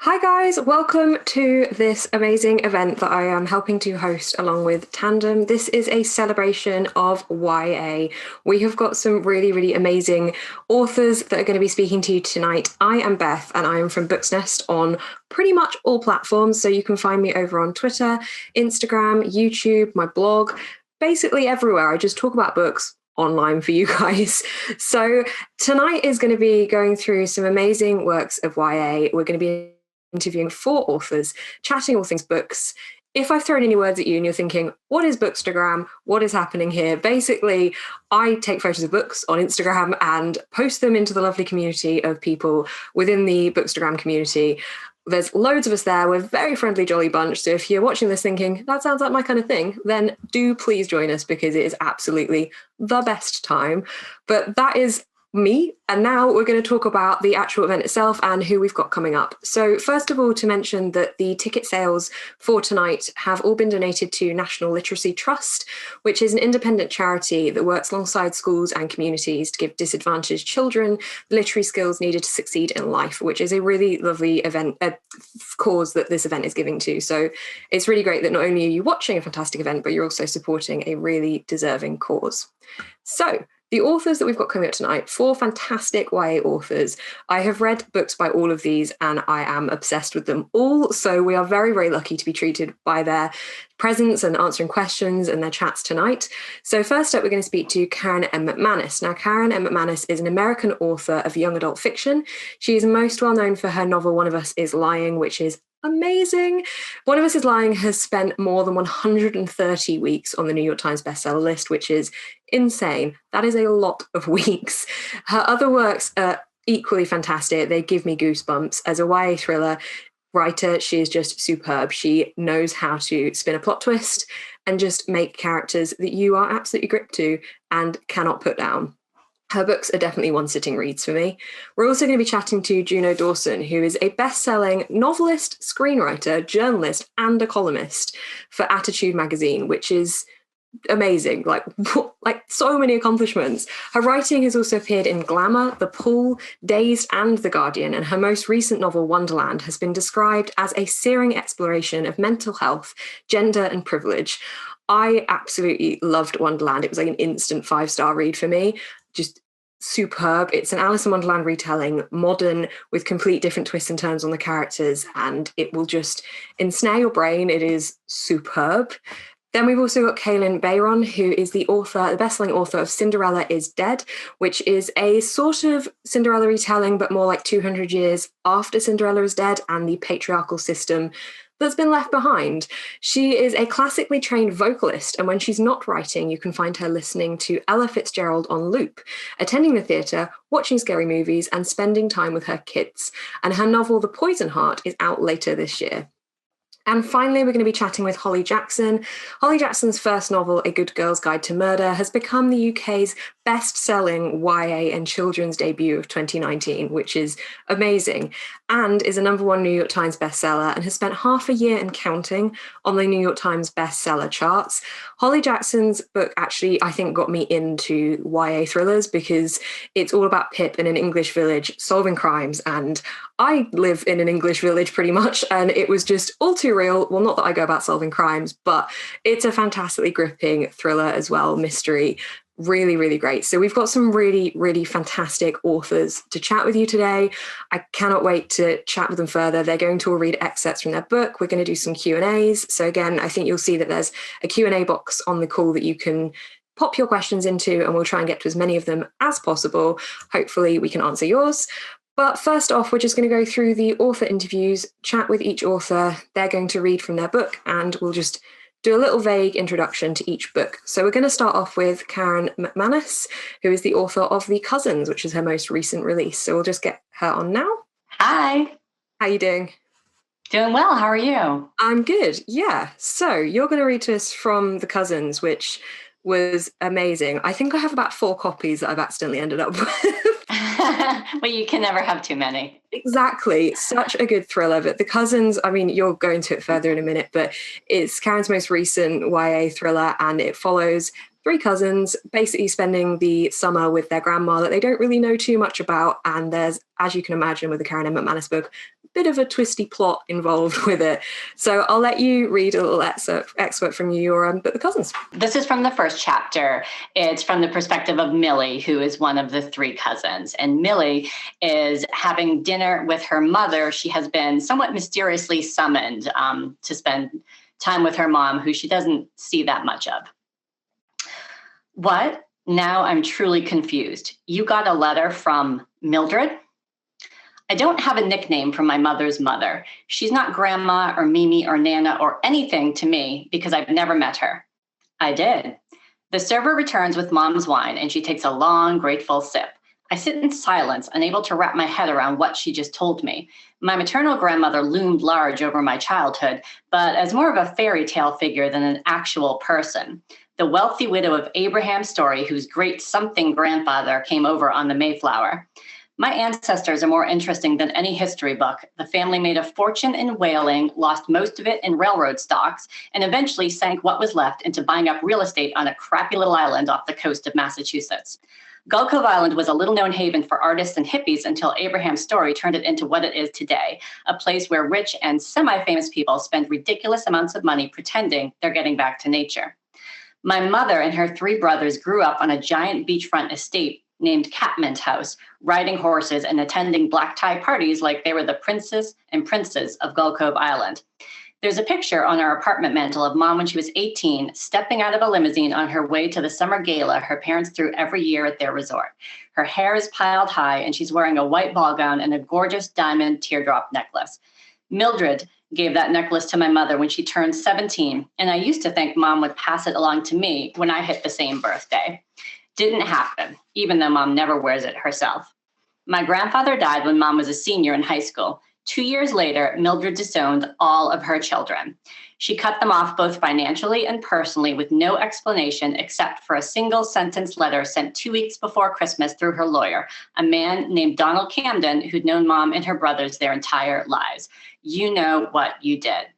Hi guys, welcome to this amazing event that I am helping to host along with Tandem. This is a celebration of YA. We have got some really amazing authors that are going to be speaking to you tonight. I am Beth and I am from Books Nest on pretty much all platforms. So you can find me over on Twitter, Instagram, YouTube, my blog, basically everywhere. I just talk about books online for you guys. So tonight is going to be going through some amazing works of YA. We're going to be interviewing 4 authors, chatting all things books. If I've thrown any words at you and you're thinking, what is Bookstagram? What is happening here? Basically, I take photos of books on Instagram and post them into the lovely community of people within the Bookstagram community. There's loads of us there. We're a very friendly, jolly bunch. So if you're watching this thinking, that sounds like my kind of thing, then do please join us because it is absolutely the best time. But that is me. And now we're going to talk about the actual event itself and who we've got coming up. So first of all, to mention that the ticket sales for tonight have all been donated to National Literacy Trust, which is an independent charity that works alongside schools and communities to give disadvantaged children the literary skills needed to succeed in life, which is a really lovely event, cause that this event is giving to. So it's really great that not only are you watching a fantastic event, but you're also supporting a really deserving cause. So the authors that we've got coming up tonight, 4 fantastic YA authors. I have read books by all of these and I am obsessed with them all. So we are very lucky to be treated by their presence and answering questions and their chats tonight. So first up, we're going to speak to Kailyn McManus. Now, Kailyn McManus is an American author of young adult fiction. She is most well known for her novel, One of Us is Lying, which is amazing. One of Us is Lying has spent more than 130 weeks on the New York Times bestseller list, which is insane. That is a lot of weeks. Her other works are equally fantastic. They give me goosebumps. As a YA thriller writer, she is just superb. She knows how to spin a plot twist and just make characters that you are absolutely gripped to and cannot put down. Her books are definitely one-sitting reads for me. We're also going to be chatting to Juno Dawson, who is a best-selling novelist, screenwriter, journalist, and a columnist for Attitude magazine, which is amazing. Like so many accomplishments. Her writing has also appeared in Glamour, The Pool, Dazed, and The Guardian, and her most recent novel, Wonderland, has been described as a searing exploration of mental health, gender, and privilege. I absolutely loved Wonderland. It was like an instant 5-star read for me. Just superb. It's an Alice in Wonderland retelling, modern, with complete different twists and turns on the characters, and it will just ensnare your brain. It is superb. Then we've also got Kailyn Bayron, who is the best-selling author of Cinderella is Dead, which is a sort of Cinderella retelling, but more like 200 years after Cinderella is dead and the patriarchal system that's been left behind. She is a classically trained vocalist, and when she's not writing, you can find her listening to Ella Fitzgerald on loop, attending the theatre, watching scary movies, and spending time with her kids. And her novel, The Poison Heart, is out later this year. And finally, we're going to be chatting with Holly Jackson. Holly Jackson's first novel, A Good Girl's Guide to Murder, has become the UK's best-selling YA and children's debut of 2019, which is amazing, and is a #1 New York Times bestseller and has spent half a year and counting on the New York Times bestseller charts. Holly Jackson's book actually, I think, got me into YA thrillers because it's all about Pip in an English village solving crimes, and I live in an English village pretty much, and it was just all too real. Well, not that I go about solving crimes, but it's a fantastically gripping thriller as well, mystery. Really great. So we've got some really fantastic authors to chat with you today. I cannot wait to chat with them further. They're going to all read excerpts from their book. We're going to do some Q&As. So again, I think you'll see that there's a Q&A box on the call that you can pop your questions into, and we'll try and get to as many of them as possible. Hopefully we can answer yours. But first off, we're just going to go through the author interviews, chat with each author. They're going to read from their book, and we'll just do a little vague introduction to each book. So we're going to start off with Kailyn McManus, who is the author of The Cousins, which is her most recent release. So we'll just get her on now. Hi. How are you doing? Doing well. How are you? I'm good. Yeah. So you're going to read to us from The Cousins, which was amazing. I think I have about 4 copies that I've accidentally ended up with. Well, you can never have too many. Exactly. Such a good thriller. But The Cousins, I mean, you'll go into it further in a minute, but it's Karen's most recent YA thriller, and it follows 3 cousins basically spending the summer with their grandma that they don't really know too much about. And there's, as you can imagine with the Kailyn McManus book, a bit of a twisty plot involved with it. So I'll let you read a little excerpt from your book, The Cousins. This is from the first chapter. It's from the perspective of Millie, who is one of the three cousins. And Millie is having dinner with her mother. She has been somewhat mysteriously summoned to spend time with her mom, who she doesn't see that much of. What? Now I'm truly confused. You got a letter from Mildred? I don't have a nickname for my mother's mother. She's not Grandma or Mimi or Nana or anything to me because I've never met her. I did. The server returns with Mom's wine and she takes a long, grateful sip. I sit in silence, unable to wrap my head around what she just told me. My maternal grandmother loomed large over my childhood, but as more of a fairy tale figure than an actual person. The wealthy widow of Abraham Story, whose great something grandfather came over on the Mayflower. My ancestors are more interesting than any history book. The family made a fortune in whaling, lost most of it in railroad stocks, and eventually sank what was left into buying up real estate on a crappy little island off the coast of Massachusetts. Gull Cove Island was a little-known haven for artists and hippies until Abraham Story turned it into what it is today, a place where rich and semi-famous people spend ridiculous amounts of money pretending they're getting back to nature. My mother and her three brothers grew up on a giant beachfront estate named Catmint House, riding horses and attending black tie parties like they were the princess and princes of Gull Cove Island. There's a picture on our apartment mantle of Mom when she was 18, stepping out of a limousine on her way to the summer gala her parents threw every year at their resort. Her hair is piled high and she's wearing a white ball gown and a gorgeous diamond teardrop necklace. Mildred gave that necklace to my mother when she turned 17, and I used to think Mom would pass it along to me when I hit the same birthday. Didn't happen, even though Mom never wears it herself. My grandfather died when Mom was a senior in high school. 2 years later, Mildred disowned all of her children. She cut them off both financially and personally with no explanation except for a single sentence letter sent 2 weeks before Christmas through her lawyer, a man named Donald Camden who'd known Mom and her brothers their entire lives. You know what you did.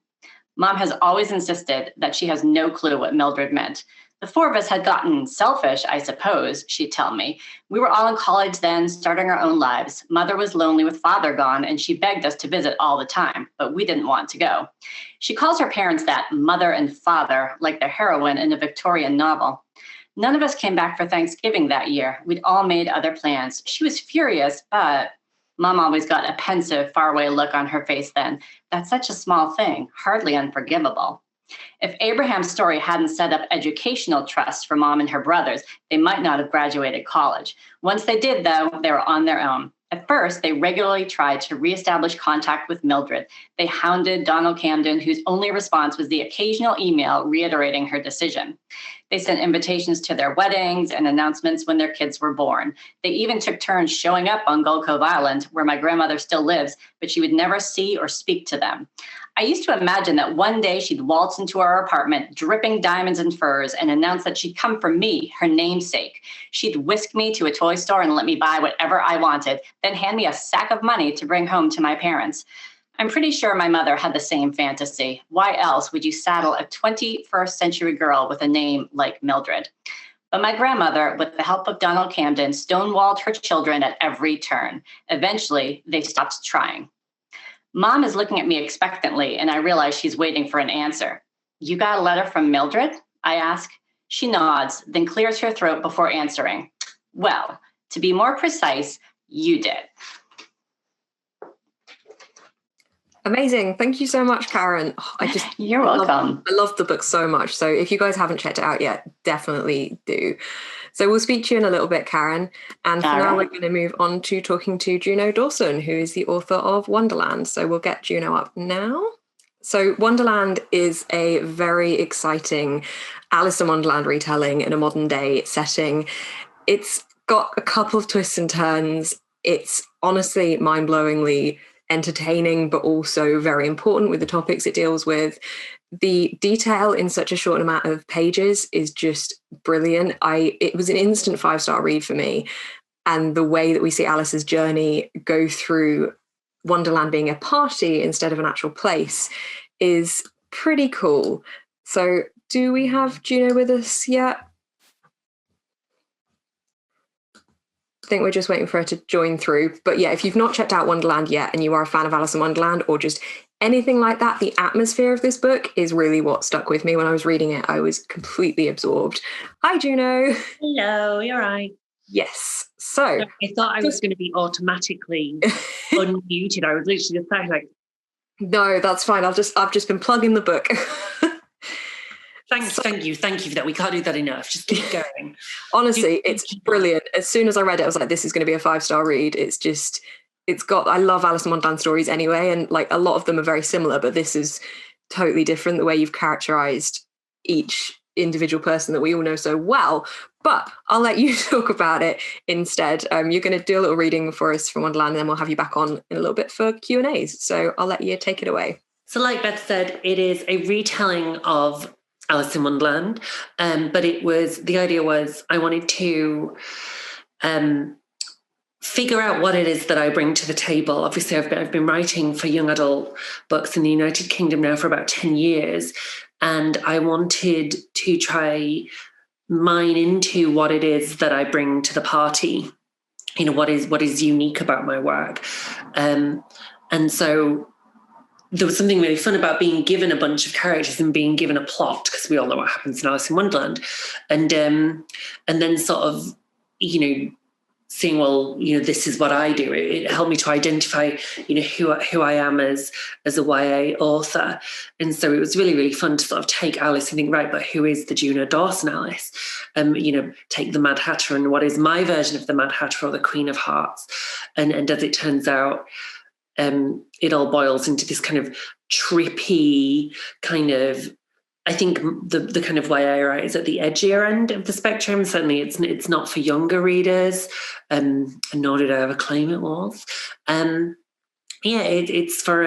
Mom has always insisted that she has no clue what Mildred meant. The four of us had gotten selfish, I suppose, she'd tell me. We were all in college then, starting our own lives. Mother was lonely with father gone, and she begged us to visit all the time, but we didn't want to go. She calls her parents that mother and father, like the heroine in a Victorian novel. None of us came back for Thanksgiving that year. We'd all made other plans. She was furious, but Mom always got a pensive, faraway look on her face then. That's such a small thing, hardly unforgivable. If Abraham's Story hadn't set up educational trusts for Mom and her brothers, they might not have graduated college. Once they did, though, they were on their own. At first, they regularly tried to reestablish contact with Mildred. They hounded Donald Camden, whose only response was the occasional email reiterating her decision. They sent invitations to their weddings and announcements when their kids were born. They even took turns showing up on Gull Cove Island, where my grandmother still lives, but she would never see or speak to them. I used to imagine that one day she'd waltz into our apartment, dripping diamonds and furs, and announce that she'd come for me, her namesake. She'd whisk me to a toy store and let me buy whatever I wanted, then hand me a sack of money to bring home to my parents. I'm pretty sure my mother had the same fantasy. Why else would you saddle a 21st century girl with a name like Mildred? But my grandmother, with the help of Donald Camden, stonewalled her children at every turn. Eventually, they stopped trying. Mom is looking at me expectantly, and I realize she's waiting for an answer. You got a letter from Mildred? I ask. She nods, then clears her throat before answering. Well, to be more precise, you did. Amazing. Thank you so much, Karen. You're welcome. I love the book so much. So if you guys haven't checked it out yet, definitely do. So we'll speak to you in a little bit, Karen. And for now, we're going to move on to talking to Juno Dawson, who is the author of Wonderland. So we'll get Juno up now. So Wonderland is a very exciting Alice in Wonderland retelling in a modern day setting. It's got a couple of twists and turns. It's honestly mind-blowingly entertaining, but also very important with the topics it deals with. The detail in such a short amount of pages is just brilliant. It was an instant 5-star read for me. And the way that we see Alice's journey go through Wonderland being a party instead of an actual place is pretty cool. So do we have Juno with us yet? think we're just waiting for her to join through. But yeah, if you've not checked out Wonderland yet and you are a fan of Alice in Wonderland or just anything like that, the atmosphere of this book is really what stuck with me when I was reading it. I was completely absorbed. Hi, Juno. Hello, you're right. Yes. So I thought I was going to be automatically unmuted. I was literally just like, no, that's fine. I've just been plugging the book. Thank you for that. We can't do that enough. Just keep going. Honestly, it's brilliant. As soon as I read it, I was like, this is going to be a 5-star read. I love Alice in Wonderland stories anyway, and like a lot of them are very similar, but this is totally different, the way you've characterized each individual person that we all know so well. But I'll let you talk about it instead. You're going to do a little reading for us from Wonderland, and then we'll have you back on in a little bit for Q&As. So I'll let you take it away. So like Beth said, it is a retelling of Alice in Wonderland, but the idea was I wanted to figure out what it is that I bring to the table. Obviously, I've been writing for young adult books in the United Kingdom now for about 10 years, and I wanted to try mine into what it is that I bring to the party. You know, what is unique about my work, and so there was something really fun about being given a bunch of characters and being given a plot, because we all know what happens in Alice in Wonderland, and then sort of, you know, seeing, well, you know, this is what I do. It helped me to identify, you know, who I am as a YA author. And so it was really, really fun to sort of take Alice and think, right, but who is the Juno Dawson Alice? You know, take the Mad Hatter and what is my version of the Mad Hatter or the Queen of Hearts? And as it turns out, it all boils into this kind of trippy kind of, I think the kind of YA writers at the edgier end of the spectrum. Certainly it's not for younger readers, and nor did I ever claim it was. It's for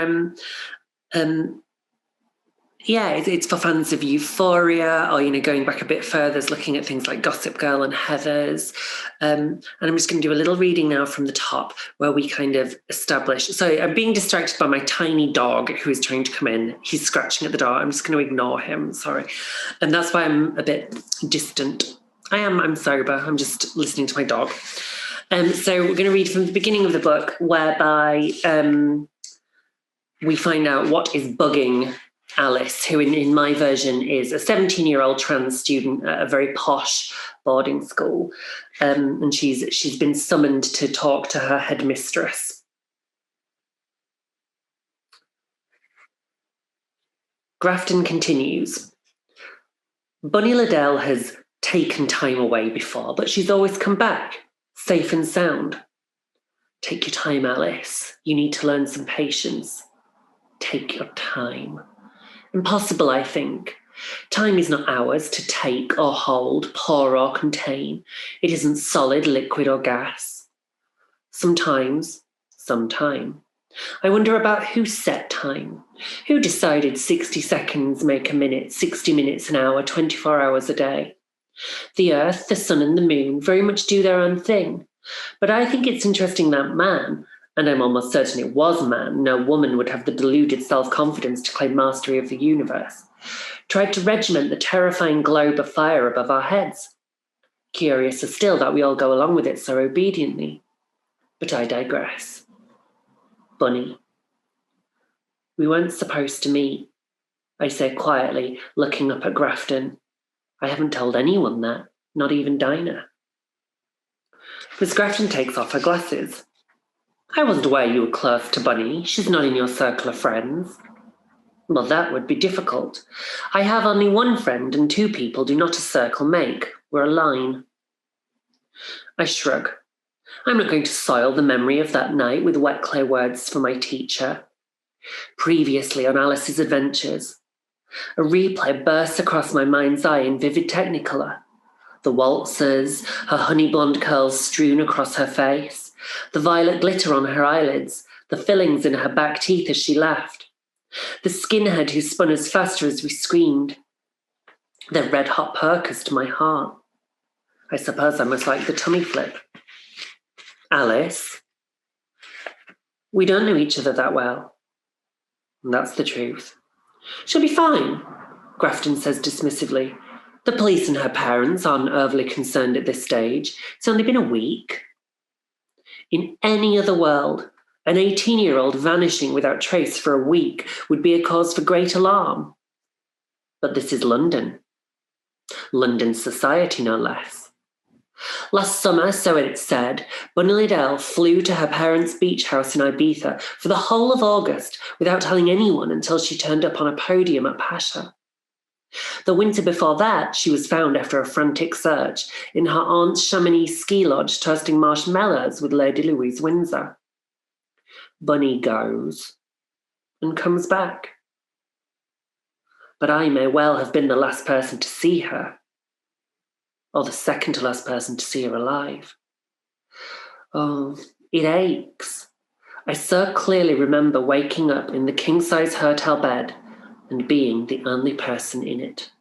it's for fans of Euphoria, or, you know, going back a bit further, looking at things like Gossip Girl and Heathers. And I'm just going to do a little reading now from the top where we kind of establish. So I'm being distracted by my tiny dog who is trying to come in. He's scratching at the door. I'm just going to ignore him. Sorry. And that's why I'm a bit distant. I'm sober. I'm just listening to my dog. So we're going to read from the beginning of the book, whereby we find out what is bugging Alice, who in my version is a 17-year-old trans student at a very posh boarding school, and she's been summoned to talk to her headmistress. Grafton continues. Bunny Liddell has taken time away before, but she's always come back, safe and sound. Take your time, Alice. You need to learn some patience. Take your time. Impossible, I think. Time is not ours to take or hold, pour or contain. It isn't solid, liquid or gas. Sometimes, sometime. I wonder about who set time. Who decided 60 seconds make a minute, 60 minutes an hour, 24 hours a day? The earth, the sun and the moon very much do their own thing. But I think it's interesting that man, and I'm almost certain it was man, no woman would have the deluded self-confidence to claim mastery of the universe, tried to regiment the terrifying globe of fire above our heads. Curiouser still that we all go along with it so obediently. But I digress. Bunny. We weren't supposed to meet, I say quietly, looking up at Grafton. I haven't told anyone that, not even Dinah. Miss Grafton takes off her glasses. I wasn't aware you were close to Bunny. She's not in your circle of friends. Well, that would be difficult. I have only one friend, and two people do not a circle make. We're a line. I shrug. I'm not going to soil the memory of that night with wet clay words for my teacher. Previously on Alice's adventures, a replay bursts across my mind's eye in vivid technicolor. The waltzers, her honey blonde curls strewn across her face, the violet glitter on her eyelids, the fillings in her back teeth as she laughed, the skinhead who spun us faster as we screamed, the red-hot perkers to my heart. I suppose I must like the tummy flip. Alice, we don't know each other that well. And that's the truth. She'll be fine, Grafton says dismissively. The police and her parents aren't overly concerned at this stage. It's only been a week. In any other world, an 18-year-old vanishing without trace for a week would be a cause for great alarm. But this is London. London society, no less. Last summer, so it's said, Bunny Liddell flew to her parents' beach house in Ibiza for the whole of August without telling anyone until she turned up on a podium at Pasha. The winter before that, she was found after a frantic search in her aunt's Chamonix ski lodge toasting marshmallows with Lady Louise Windsor. Bunny goes and comes back. But I may well have been the last person to see her, or the second to last person to see her alive. Oh, it aches. I so clearly remember waking up in the king-size hotel bed and being the only person in it.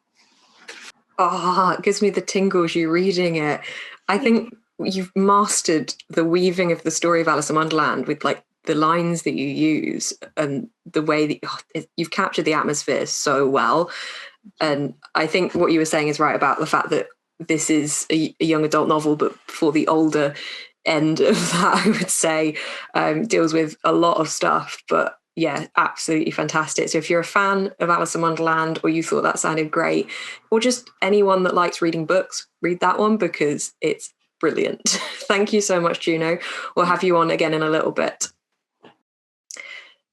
It gives me the tingles you reading it. I think you've mastered the weaving of the story of Alice in Wonderland with like the lines that you use and the way that you've captured the atmosphere so well. And I think what you were saying is right about the fact that this is a young adult novel, but for the older end of that, I would say, deals with a lot of stuff. But yeah, absolutely fantastic. So if you're a fan of Alice in Wonderland, or you thought that sounded great, or just anyone that likes reading books, read that one because it's brilliant. Thank you so much, Juno. We'll have you on again in a little bit.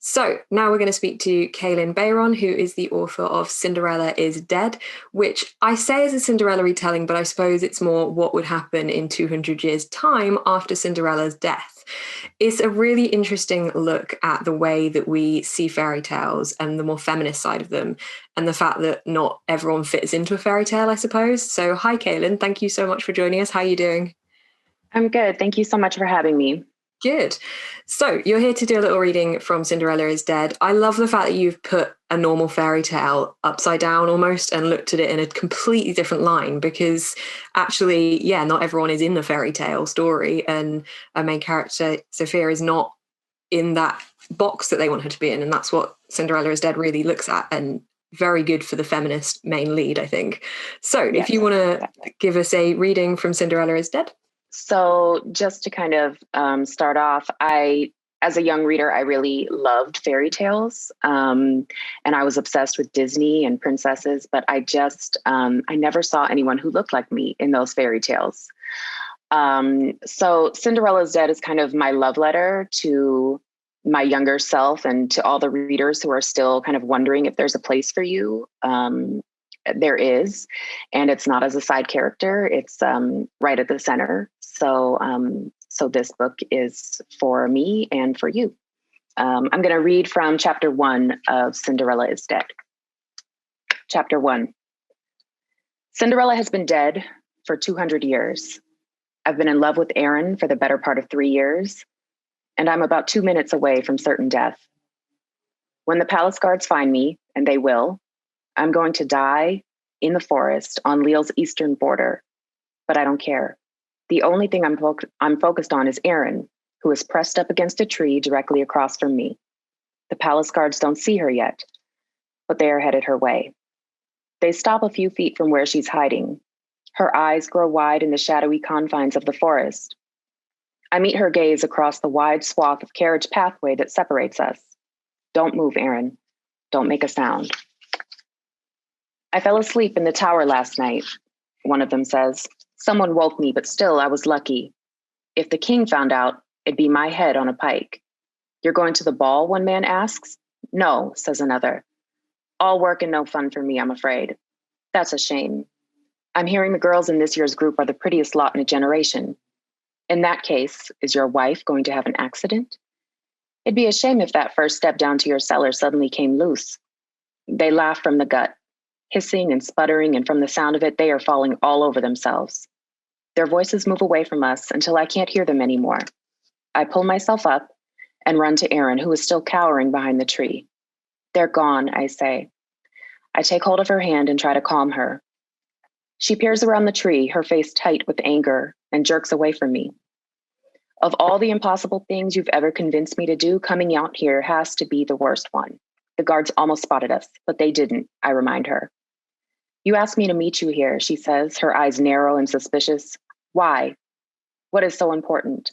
So now we're going to speak to Kailyn Bayron, who is the author of Cinderella is Dead, which I say is a Cinderella retelling, but I suppose it's more what would happen in 200 years' time after Cinderella's death. It's a really interesting look at the way that we see fairy tales and the more feminist side of them, and the fact that not everyone fits into a fairy tale, I suppose. So hi, Kailyn. Thank you so much for joining us. How are you doing? I'm good. Thank you so much for having me. Good. So you're here to do a little reading from Cinderella is Dead. I love the fact that you've put a normal fairy tale upside down almost and looked at it in a completely different line, because actually, yeah, not everyone is in the fairy tale story, and our main character, Sophia, is not in that box that they want her to be in. And that's what Cinderella is Dead really looks at, and very good for the feminist main lead, I think. So if you want to give us a reading from Cinderella is Dead. So just to kind of start off, as a young reader, I really loved fairy tales, and I was obsessed with Disney and princesses, but I never saw anyone who looked like me in those fairy tales. So Cinderella's Dead is kind of my love letter to my younger self and to all the readers who are still kind of wondering if there's a place for you. There is, and it's not as a side character. It's right at the center. So this book is for me and for you. I'm going to read from chapter 1 of Cinderella is Dead. Chapter 1. Cinderella has been dead for 200 years. I've been in love with Aaron for the better part of 3 years, and I'm about 2 minutes away from certain death. When the palace guards find me, and they will, I'm going to die in the forest on Leal's eastern border, but I don't care. The only thing I'm focused on is Aaron, who is pressed up against a tree directly across from me. The palace guards don't see her yet, but they are headed her way. They stop a few feet from where she's hiding. Her eyes grow wide in the shadowy confines of the forest. I meet her gaze across the wide swath of carriage pathway that separates us. Don't move, Aaron. Don't make a sound. I fell asleep in the tower last night, one of them says. Someone woke me, but still I was lucky. If the king found out, it'd be my head on a pike. You're going to the ball, one man asks. No, says another. All work and no fun for me, I'm afraid. That's a shame. I'm hearing the girls in this year's group are the prettiest lot in a generation. In that case, is your wife going to have an accident? It'd be a shame if that first step down to your cellar suddenly came loose. They laugh from the gut, hissing and sputtering, and from the sound of it, they are falling all over themselves. Their voices move away from us until I can't hear them anymore. I pull myself up and run to Aaron, who is still cowering behind the tree. They're gone, I say. I take hold of her hand and try to calm her. She peers around the tree, her face tight with anger, and jerks away from me. Of all the impossible things you've ever convinced me to do, coming out here has to be the worst one. The guards almost spotted us, but they didn't, I remind her. You asked me to meet you here, she says, her eyes narrow and suspicious. Why? What is so important?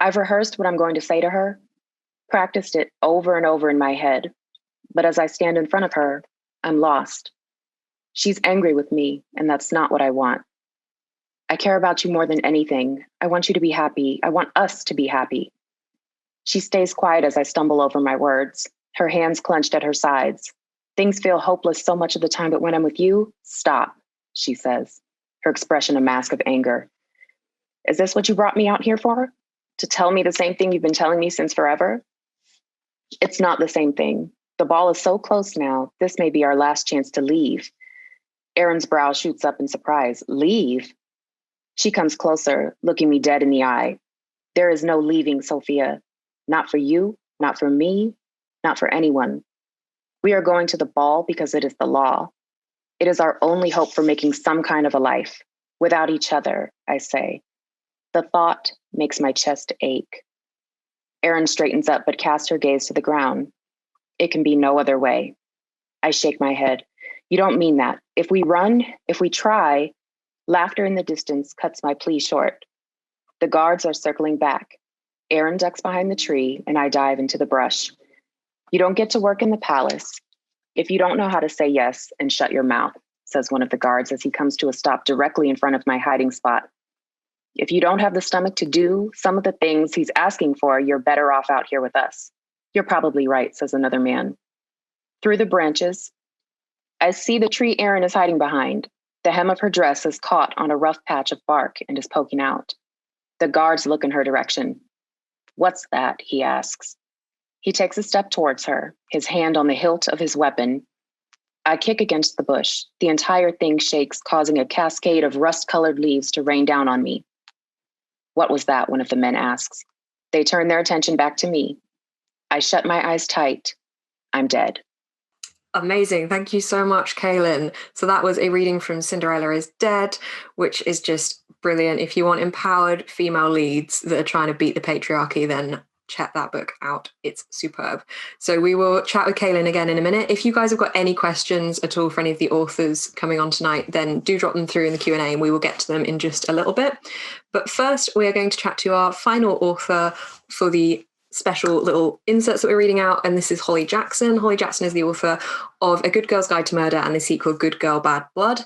I've rehearsed what I'm going to say to her, practiced it over and over in my head. But as I stand in front of her, I'm lost. She's angry with me, and that's not what I want. I care about you more than anything. I want you to be happy. I want us to be happy. She stays quiet as I stumble over my words, her hands clenched at her sides. Things feel hopeless so much of the time, but when I'm with you, stop, she says, her expression a mask of anger. Is this what you brought me out here for? To tell me the same thing you've been telling me since forever? It's not the same thing. The ball is so close now, this may be our last chance to leave. Erin's brow shoots up in surprise. Leave? She comes closer, looking me dead in the eye. There is no leaving, Sophia. Not for you, not for me, not for anyone. We are going to the ball because it is the law. It is our only hope for making some kind of a life. Without each other, I say. The thought makes my chest ache. Erin straightens up but casts her gaze to the ground. It can be no other way. I shake my head. You don't mean that. If we run, if we try, laughter in the distance cuts my plea short. The guards are circling back. Erin ducks behind the tree and I dive into the brush. You don't get to work in the palace if you don't know how to say yes and shut your mouth, says one of the guards as he comes to a stop directly in front of my hiding spot. If you don't have the stomach to do some of the things he's asking for, you're better off out here with us. You're probably right, says another man. Through the branches, I see the tree Erin is hiding behind. The hem of her dress is caught on a rough patch of bark and is poking out. The guards look in her direction. What's that? He asks. He takes a step towards her, his hand on the hilt of his weapon. I kick against the bush. The entire thing shakes, causing a cascade of rust-colored leaves to rain down on me. What was that? One of the men asks. They turn their attention back to me. I shut my eyes tight. I'm dead. Amazing. Thank you so much, Kailyn. So that was a reading from Cinderella is Dead, which is just brilliant. If you want empowered female leads that are trying to beat the patriarchy, then check that book out. It's superb. So we will chat with Kailyn again in a minute. If you guys have got any questions at all for any of the authors coming on tonight, then do drop them through in the Q&A and we will get to them in just a little bit. But first, we are going to chat to our final author for the special little inserts that we're reading out, and this is Holly Jackson. Holly Jackson is the author of A Good Girl's Guide to Murder and the sequel Good Girl, Bad Blood,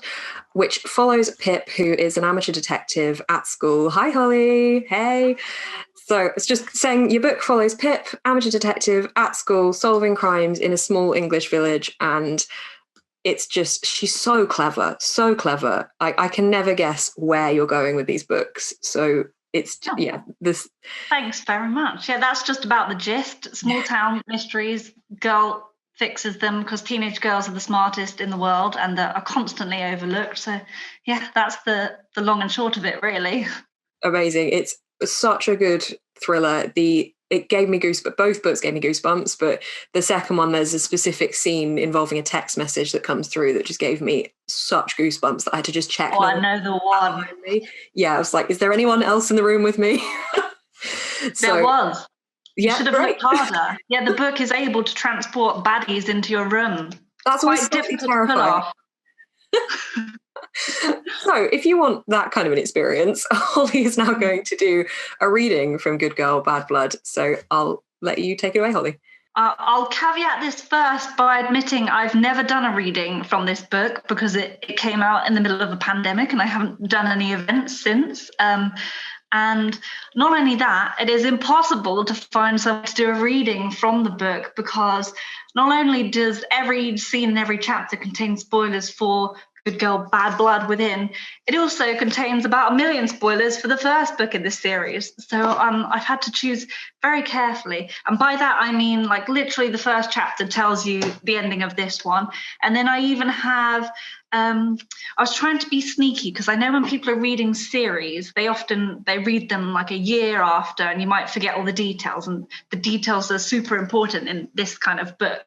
which follows Pip, who is an amateur detective at school. Hi, Holly. Hey. So it's just saying your book follows Pip, amateur detective at school, solving crimes in a small English village, and it's just, she's so clever, so clever. I can never guess where you're going with these books. So it's, this. Thanks very much. Yeah, that's just about the gist. Small town mysteries, girl fixes them because teenage girls are the smartest in the world and are constantly overlooked. So yeah, that's the long and short of it, really. Amazing. It's such a good thriller. It gave me goosebumps. Both books gave me goosebumps, but the second one, there's a specific scene involving a text message that comes through that just gave me such goosebumps that I had to just check. Oh, I know the one. Yeah, I was like, is there anyone else in the room with me? There was. You should have looked harder. Yeah, the book is able to transport baddies into your room. That's quite difficult to pull off. So if you want that kind of an experience, Holly is now going to do a reading from Good Girl, Bad Blood. So I'll let you take it away, Holly. I'll caveat this first by admitting I've never done a reading from this book because it came out in the middle of a pandemic and I haven't done any events since. And not only that, it is impossible to find someone to do a reading from the book because not only does every scene and every chapter contain spoilers for Good Girl, Bad Blood within, it also contains about 1 million spoilers for the first book in this series. So I've had to choose very carefully. And by that, I mean, like, literally the first chapter tells you the ending of this one. And then I even have, I was trying to be sneaky because I know when people are reading series, they read them like a year after and you might forget all the details. And the details are super important in this kind of book.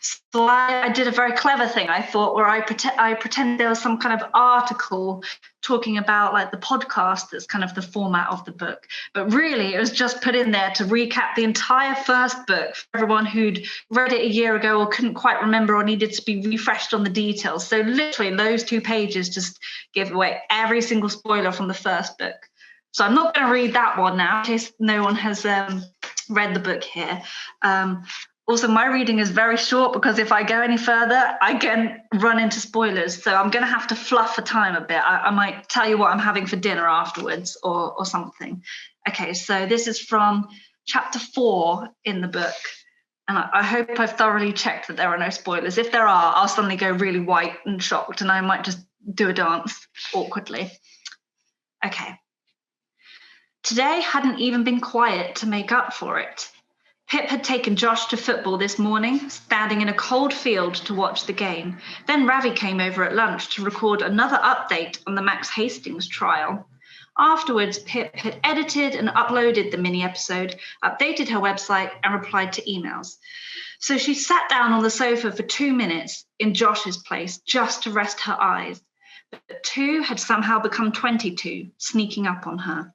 So I did a very clever thing, I thought, where I pretend there was some kind of article talking about like the podcast that's kind of the format of the book. But really, it was just put in there to recap the entire first book for everyone who'd read it a year ago or couldn't quite remember or needed to be refreshed on the details. So literally those 2 pages just give away every single spoiler from the first book. So I'm not going to read that one now in case no one has read the book here. Also, my reading is very short because if I go any further, I can run into spoilers. So I'm going to have to fluff the time a bit. I might tell you what I'm having for dinner afterwards or something. Okay, so this is from chapter 4 in the book. And I hope I've thoroughly checked that there are no spoilers. If there are, I'll suddenly go really white and shocked and I might just do a dance awkwardly. Okay. Today hadn't even been quiet to make up for it. Pip had taken Josh to football this morning, standing in a cold field to watch the game. Then Ravi came over at lunch to record another update on the Max Hastings trial. Afterwards, Pip had edited and uploaded the mini episode, updated her website, and replied to emails. So she sat down on the sofa for 2 minutes in Josh's place just to rest her eyes. But 2 had somehow become 22, sneaking up on her.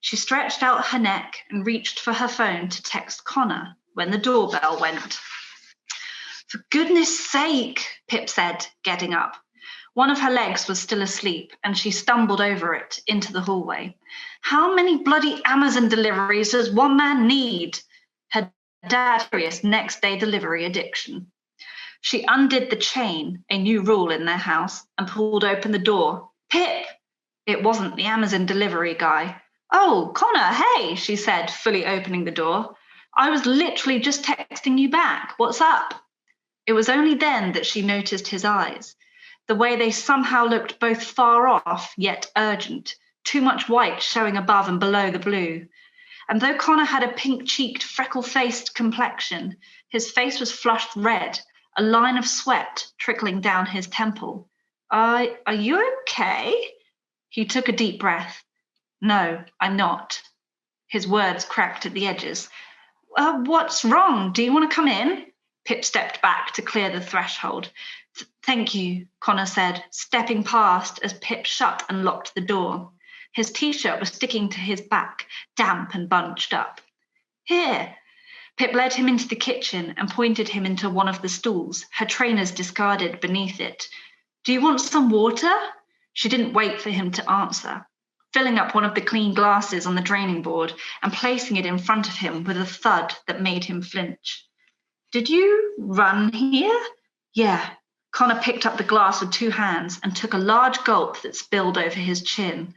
She stretched out her neck and reached for her phone to text Connor when the doorbell went. For goodness sake, Pip said, getting up. One of her legs was still asleep, and she stumbled over it into the hallway. How many bloody Amazon deliveries does one man need? Her dad's furious next-day delivery addiction. She undid the chain, a new rule in their house, and pulled open the door. Pip! It wasn't the Amazon delivery guy. Oh, Connor, hey, she said, fully opening the door. I was literally just texting you back. What's up? It was only then that she noticed his eyes. The way they somehow looked both far off yet urgent, too much white showing above and below the blue. And though Connor had a pink-cheeked, freckle-faced complexion, his face was flushed red, a line of sweat trickling down his temple. Are you okay? He took a deep breath. No, I'm not. His words cracked at the edges. What's wrong? Do you want to come in? Pip stepped back to clear the threshold. Thank you, Connor said, stepping past as Pip shut and locked the door. His T-shirt was sticking to his back, damp and bunched up. Here. Pip led him into the kitchen and pointed him into one of the stools, her trainers discarded beneath it. Do you want some water? She didn't wait for him to answer, filling up one of the clean glasses on the draining board and placing it in front of him with a thud that made him flinch. Did you run here? Yeah. Connor picked up the glass with 2 hands and took a large gulp that spilled over his chin.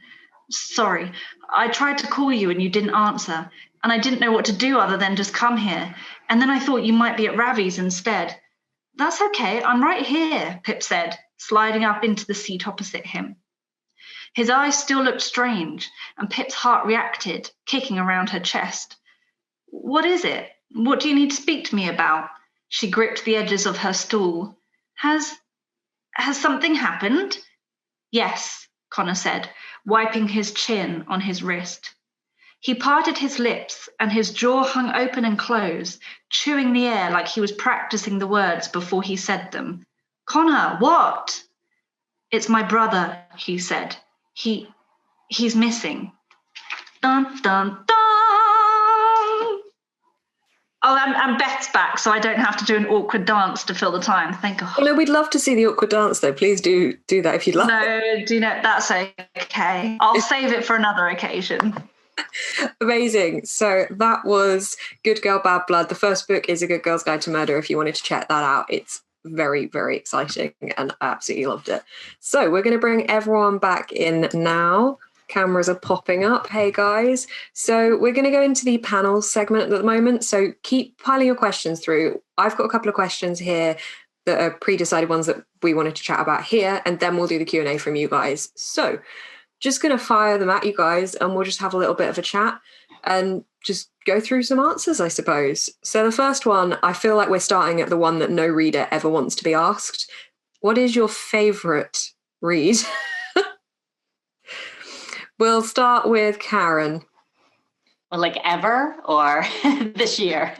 Sorry, I tried to call you and you didn't answer, and I didn't know what to do other than just come here. And then I thought you might be at Ravi's instead. That's okay, I'm right here, Pip said, sliding up into the seat opposite him. His eyes still looked strange, and Pip's heart reacted, kicking around her chest. What is it? What do you need to speak to me about? She gripped the edges of her stool. Has something happened? Yes, Connor said, wiping his chin on his wrist. He parted his lips, and his jaw hung open and closed, chewing the air like he was practicing the words before he said them. Connor, what? It's my brother, he said. He's missing. Dun, dun, dun. Oh, and Beth's back, so I don't have to do an awkward dance to fill the time. Thank God. Well, no, we'd love to see the awkward dance, though. Please do that if you'd like. No, that's okay. I'll save it for another occasion. Amazing. So that was Good Girl, Bad Blood. The first book is A Good Girl's Guide to Murder, if you wanted to check that out. It's very, very exciting, and I absolutely loved it. So we're going to bring everyone back in now. Cameras are popping up. Hey guys. So we're going to go into the panel segment at the moment. So keep piling your questions through. I've got a couple of questions here that are pre-decided ones that we wanted to chat about here, and then we'll do the Q&A from you guys. So just going to fire them at you guys, and we'll just have a little bit of a chat and just go through some answers, I suppose. So the first one, I feel like we're starting at the one that no reader ever wants to be asked. What is your favourite read? We'll start with Karen. Well, like ever or this year?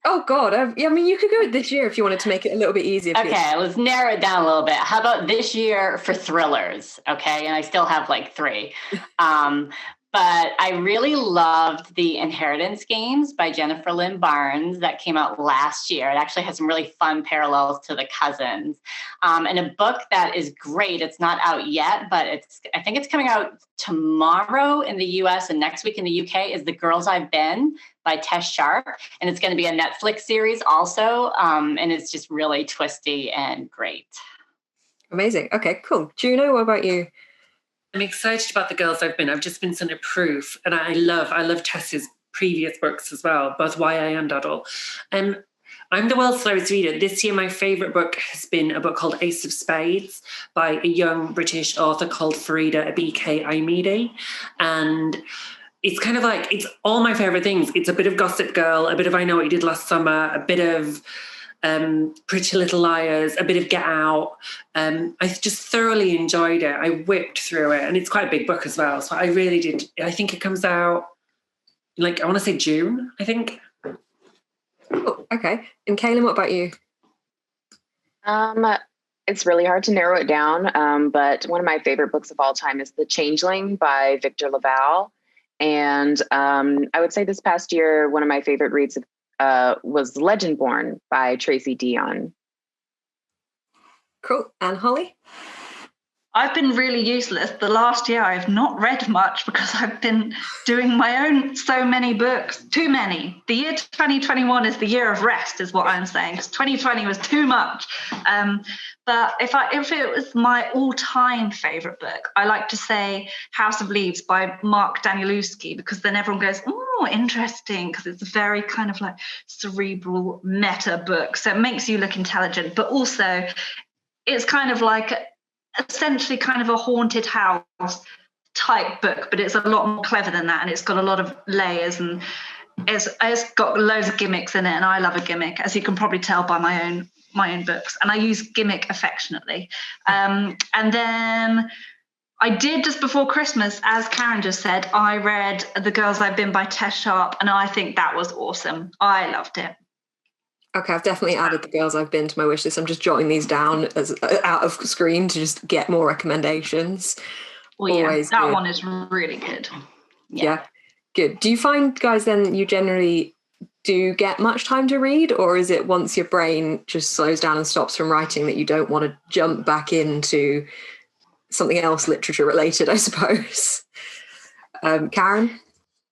Oh God. I mean, you could go with this year if you wanted to make it a little bit easier. Okay, let's narrow it down a little bit. How about this year for thrillers? Okay, and I still have like 3. But I really loved the Inheritance Games by Jennifer Lynn Barnes that came out last year. It actually has some really fun parallels to The Cousins. And a book that is great, it's not out yet, but I think it's coming out tomorrow in the US and next week in the UK, is The Girls I've Been by Tess Sharp. And it's going to be a Netflix series also. And it's just really twisty and great. Amazing. Okay, cool. Juno, what about you? I'm excited about The Girls I've Been. I've just been sent a proof, and I love Tess's previous books as well, both YA and adult. I'm the world's slowest reader. This year, my favourite book has been a book called Ace of Spades by a young British author called Farida Abike Aimidi. And it's kind of like, it's all my favourite things. It's a bit of Gossip Girl, a bit of I Know What You Did Last Summer, a bit of Pretty Little Liars, a bit of Get Out. I just thoroughly enjoyed it. I whipped through it, and it's quite a big book as well. So I really did. I think it comes out I want to say June, I think. Oh, okay. And Kalynn, what about you? It's really hard to narrow it down, but one of my favorite books of all time is The Changeling by Victor Laval. And I would say this past year, one of my favorite reads was Legendborn by Tracy Dion. Cool. And Holly? I've been really useless. The last year I've not read much because I've been doing my own so many books, too many. The year 2021 is the year of rest, is what I'm saying, because 2020 was too much. But if it was my all-time favorite book, I like to say House of Leaves by Mark Danielewski, because then everyone goes, oh, interesting, because it's a very kind of like cerebral meta book. So it makes you look intelligent, but also it's kind of like essentially kind of a haunted house type book, but it's a lot more clever than that, and it's got a lot of layers, and it's got loads of gimmicks in it, and I love a gimmick, as you can probably tell by my own books, and I use gimmick affectionately. And then I did, just before Christmas, as Karen just said, I read The Girls I've Been by Tess Sharp, and I think that was awesome. I loved it. Okay, I've definitely added The Girls I've Been to my wish list. I'm just jotting these down as out of screen to just get more recommendations. Well, yeah, Always that good. one is really good. Yeah, good. Do you find, guys, then you generally do get much time to read, or is it once your brain just slows down and stops from writing that you don't want to jump back into something else literature related, I suppose? Karen?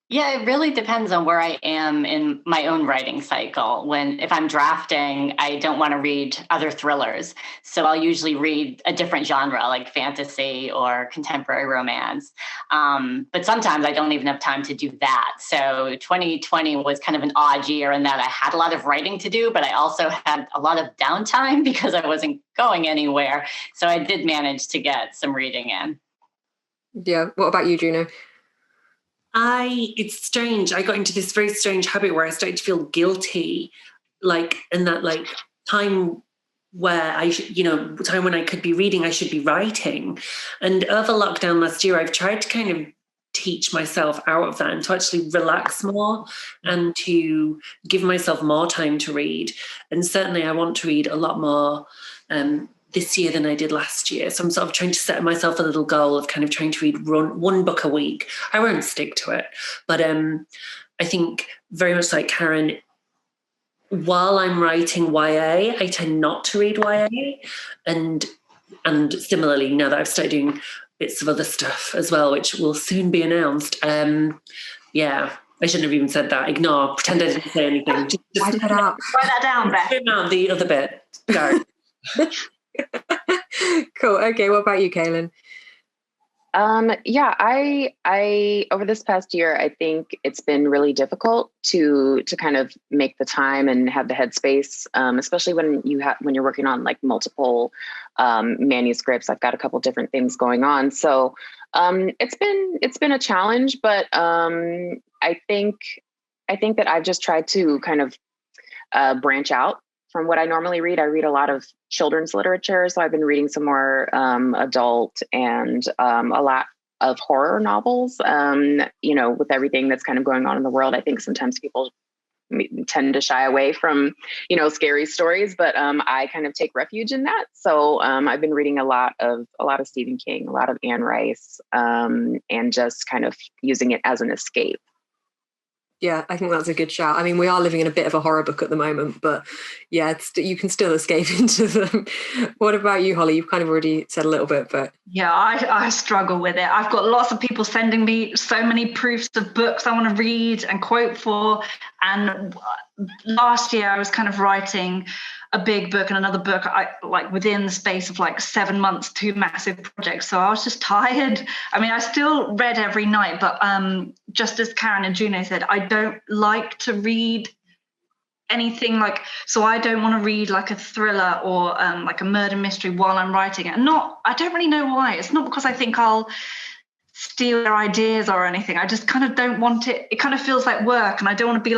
Yeah, it really depends on where I am in my own writing cycle. If I'm drafting, I don't want to read other thrillers. So I'll usually read a different genre like fantasy or contemporary romance. But sometimes I don't even have time to do that. So 2020 was kind of an odd year in that I had a lot of writing to do, but I also had a lot of downtime because I wasn't going anywhere. So I did manage to get some reading in. Yeah. What about you, Juno? It's strange. I got into this very strange habit where I started to feel guilty, in that time where time when I could be reading, I should be writing. And over lockdown last year, I've tried to kind of teach myself out of that and to actually relax more and to give myself more time to read. And certainly I want to read a lot more this year than I did last year. So I'm sort of trying to set myself a little goal of kind of trying to read one book a week. I won't stick to it. But I think very much like Karen, while I'm writing YA, I tend not to read YA. And similarly, now that I've started doing bits of other stuff as well, which will soon be announced. Yeah, I shouldn't have even said that. Ignore, pretend I didn't say anything. Just Write it up. Write that down, Beth. Trim out the other bit. Go. Cool. Okay, what about you, Kalynn? Yeah, I over this past year, I think it's been really difficult to kind of make the time and have the headspace, especially when you're working on multiple manuscripts. I've got a couple different things going on, so it's been a challenge. But I think that I've just tried to kind of branch out from what I normally read. I read a lot of children's literature, so I've been reading some more adult and a lot of horror novels. With everything that's kind of going on in the world, I think sometimes people tend to shy away from, scary stories, but I kind of take refuge in that. So I've been reading a lot of Stephen King, a lot of Anne Rice, and just kind of using it as an escape. Yeah, I think that's a good shout. I mean, we are living in a bit of a horror book at the moment, but yeah, you can still escape into them. What about you, Holly? You've kind of already said a little bit, but... Yeah, I struggle with it. I've got lots of people sending me so many proofs of books I want to read and quote for. And last year I was kind of writing a big book and another book, within the space of 7 months, 2 massive projects. So I was just tired. I mean, I still read every night, but just as Karen and Juno said, I don't like to read anything so I don't want to read a thriller or a murder mystery while I'm writing it. I don't really know why. It's not because I think I'll steal their ideas or anything. I just kind of don't want it. It kind of feels like work, and I don't want to be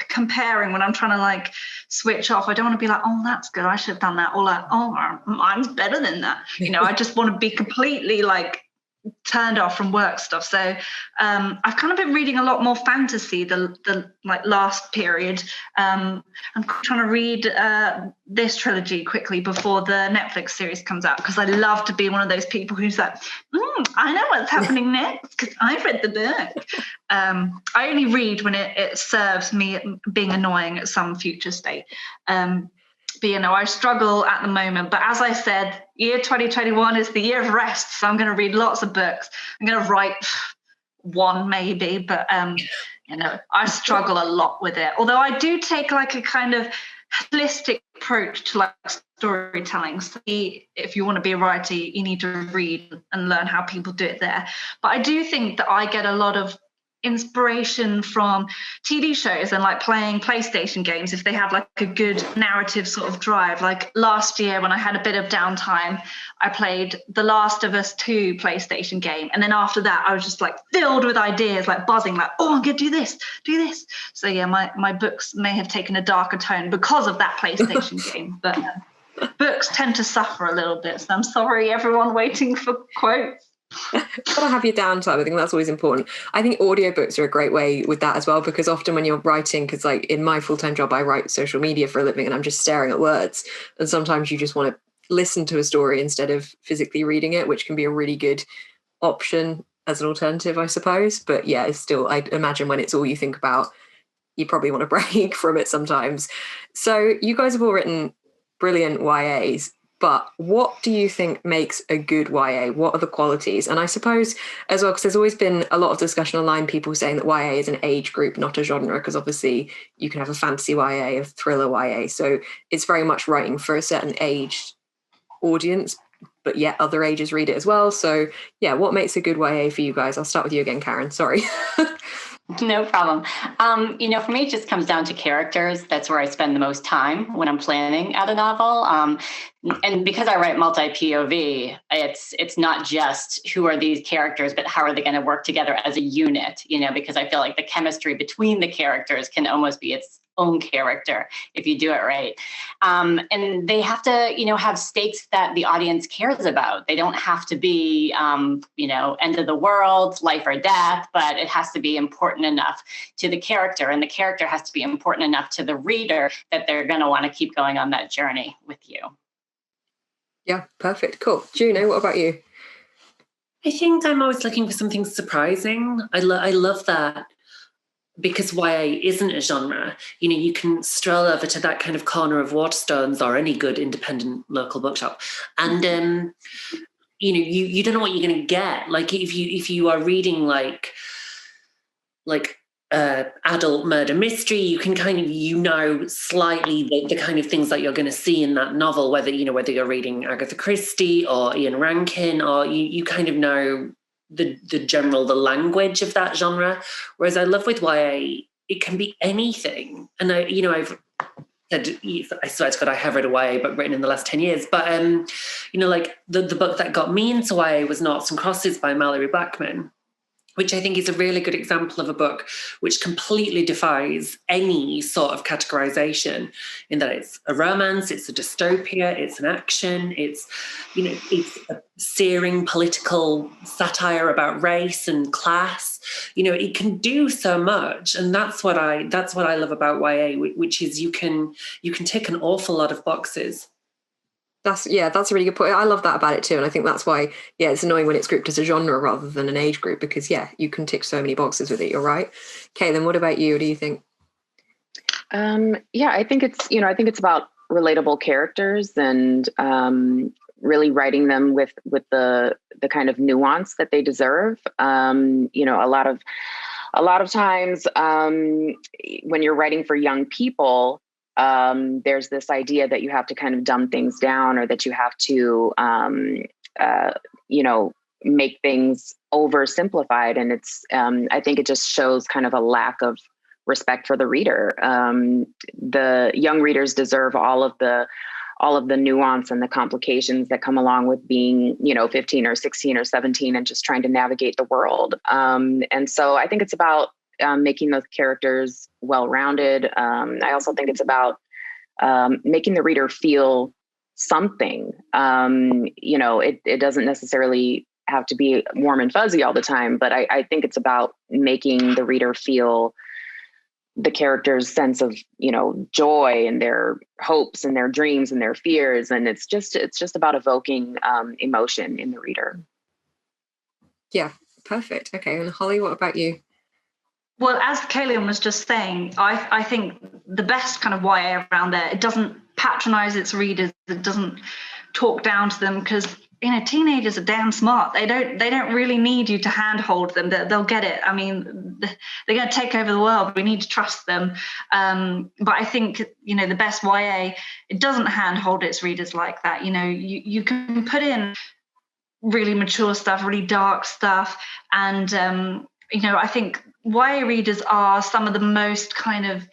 comparing when I'm trying to switch off. I don't want to be oh, that's good, I should have done that, or oh, mine's better than that. I just want to be completely turned off from work stuff. So I've kind of been reading a lot more fantasy the last period. I'm trying to read this trilogy quickly before the Netflix series comes out, because I love to be one of those people who's I know what's happening next because I've read the book. I only read when it serves me being annoying at some future state. But I struggle at the moment. But as I said, year 2021 is the year of rest. So I'm going to read lots of books. I'm going to write one maybe, but I struggle a lot with it. Although I do take a kind of holistic approach to storytelling. So if you want to be a writer, you need to read and learn how people do it there. But I do think that I get a lot of inspiration from TV shows and playing PlayStation games if they have a good narrative sort of drive. Last year when I had a bit of downtime, I played The Last of Us 2 PlayStation game, and then after that I was just filled with ideas, buzzing, oh, I'm gonna do this. So yeah, my books may have taken a darker tone because of that PlayStation game, but books tend to suffer a little bit, so I'm sorry everyone waiting for quotes. Gotta have your downtime. I think that's always important. I think audiobooks are a great way with that as well, because often when you're writing, because in my full-time job I write social media for a living and I'm just staring at words, and sometimes you just want to listen to a story instead of physically reading it, which can be a really good option as an alternative, I suppose. But yeah, it's still, I imagine when it's all you think about, you probably want to break from it sometimes. So you guys have all written brilliant YAs. But what do you think makes a good YA? What are the qualities? And I suppose as well, because there's always been a lot of discussion online, people saying that YA is an age group, not a genre, because obviously you can have a fantasy YA, a thriller YA. So it's very much writing for a certain age audience, but yet other ages read it as well. So yeah, what makes a good YA for you guys? I'll start with you again, Karen. Sorry. No problem. For me, it just comes down to characters. That's where I spend the most time when I'm planning out a novel. And because I write multi-POV, it's not just who are these characters, but how are they going to work together as a unit, because I feel like the chemistry between the characters can almost be its own character if you do it right. And they have to, have stakes that the audience cares about. They don't have to be, end of the world, life or death, but it has to be important enough to the character, and the character has to be important enough to the reader that they're going to want to keep going on that journey with you. Yeah, perfect. Cool. Juno, what about you? I think I'm always looking for something surprising. I love that, because YA isn't a genre. You can stroll over to that kind of corner of Waterstones or any good independent local bookshop, and you don't know what you're going to get. If you are reading like adult murder mystery, you can kind of slightly the kind of things that you're going to see in that novel, whether you're reading Agatha Christie or Ian Rankin, or you kind of know the language of that genre. Whereas I love with YA, it can be anything. And I've said, I swear to God, I have read a YA book written in the last 10 years. But the book that got me into YA was Noughts and Crosses by Mallory Blackman, which I think is a really good example of a book which completely defies any sort of categorization, in that it's a romance, it's a dystopia, it's an action, it's a searing political satire about race and class. It can do so much, and that's what I love about YA, which is you can tick an awful lot of boxes. That's a really good point. I love that about it too. And I think that's why, it's annoying when it's grouped as a genre rather than an age group, because you can tick so many boxes with it. You're right. Kailyn, what about you? What do you think? I think it's about relatable characters and really writing them with the kind of nuance that they deserve. A lot of times when you're writing for young people, there's this idea that you have to kind of dumb things down, or that you have to, make things oversimplified. And it's, I think it just shows kind of a lack of respect for the reader. The young readers deserve all of the nuance and the complications that come along with being, 15 or 16 or 17 and just trying to navigate the world. And so I think it's about making those characters well-rounded. I also think it's about making the reader feel something. It doesn't necessarily have to be warm and fuzzy all the time, but I think it's about making the reader feel the character's sense of, joy and their hopes and their dreams and their fears. And it's just about evoking emotion in the reader. Yeah, perfect. Okay. And Holly, what about you? Well, as Kailyn was just saying, I think the best kind of YA around there, it doesn't patronize its readers. It doesn't talk down to them, because teenagers are damn smart. They don't really need you to handhold them. They'll get it. I mean, they're going to take over the world. We need to trust them. But I think, the best YA, it doesn't handhold its readers like that. You can put in really mature stuff, really dark stuff. And, I think YA readers are some of the most kind of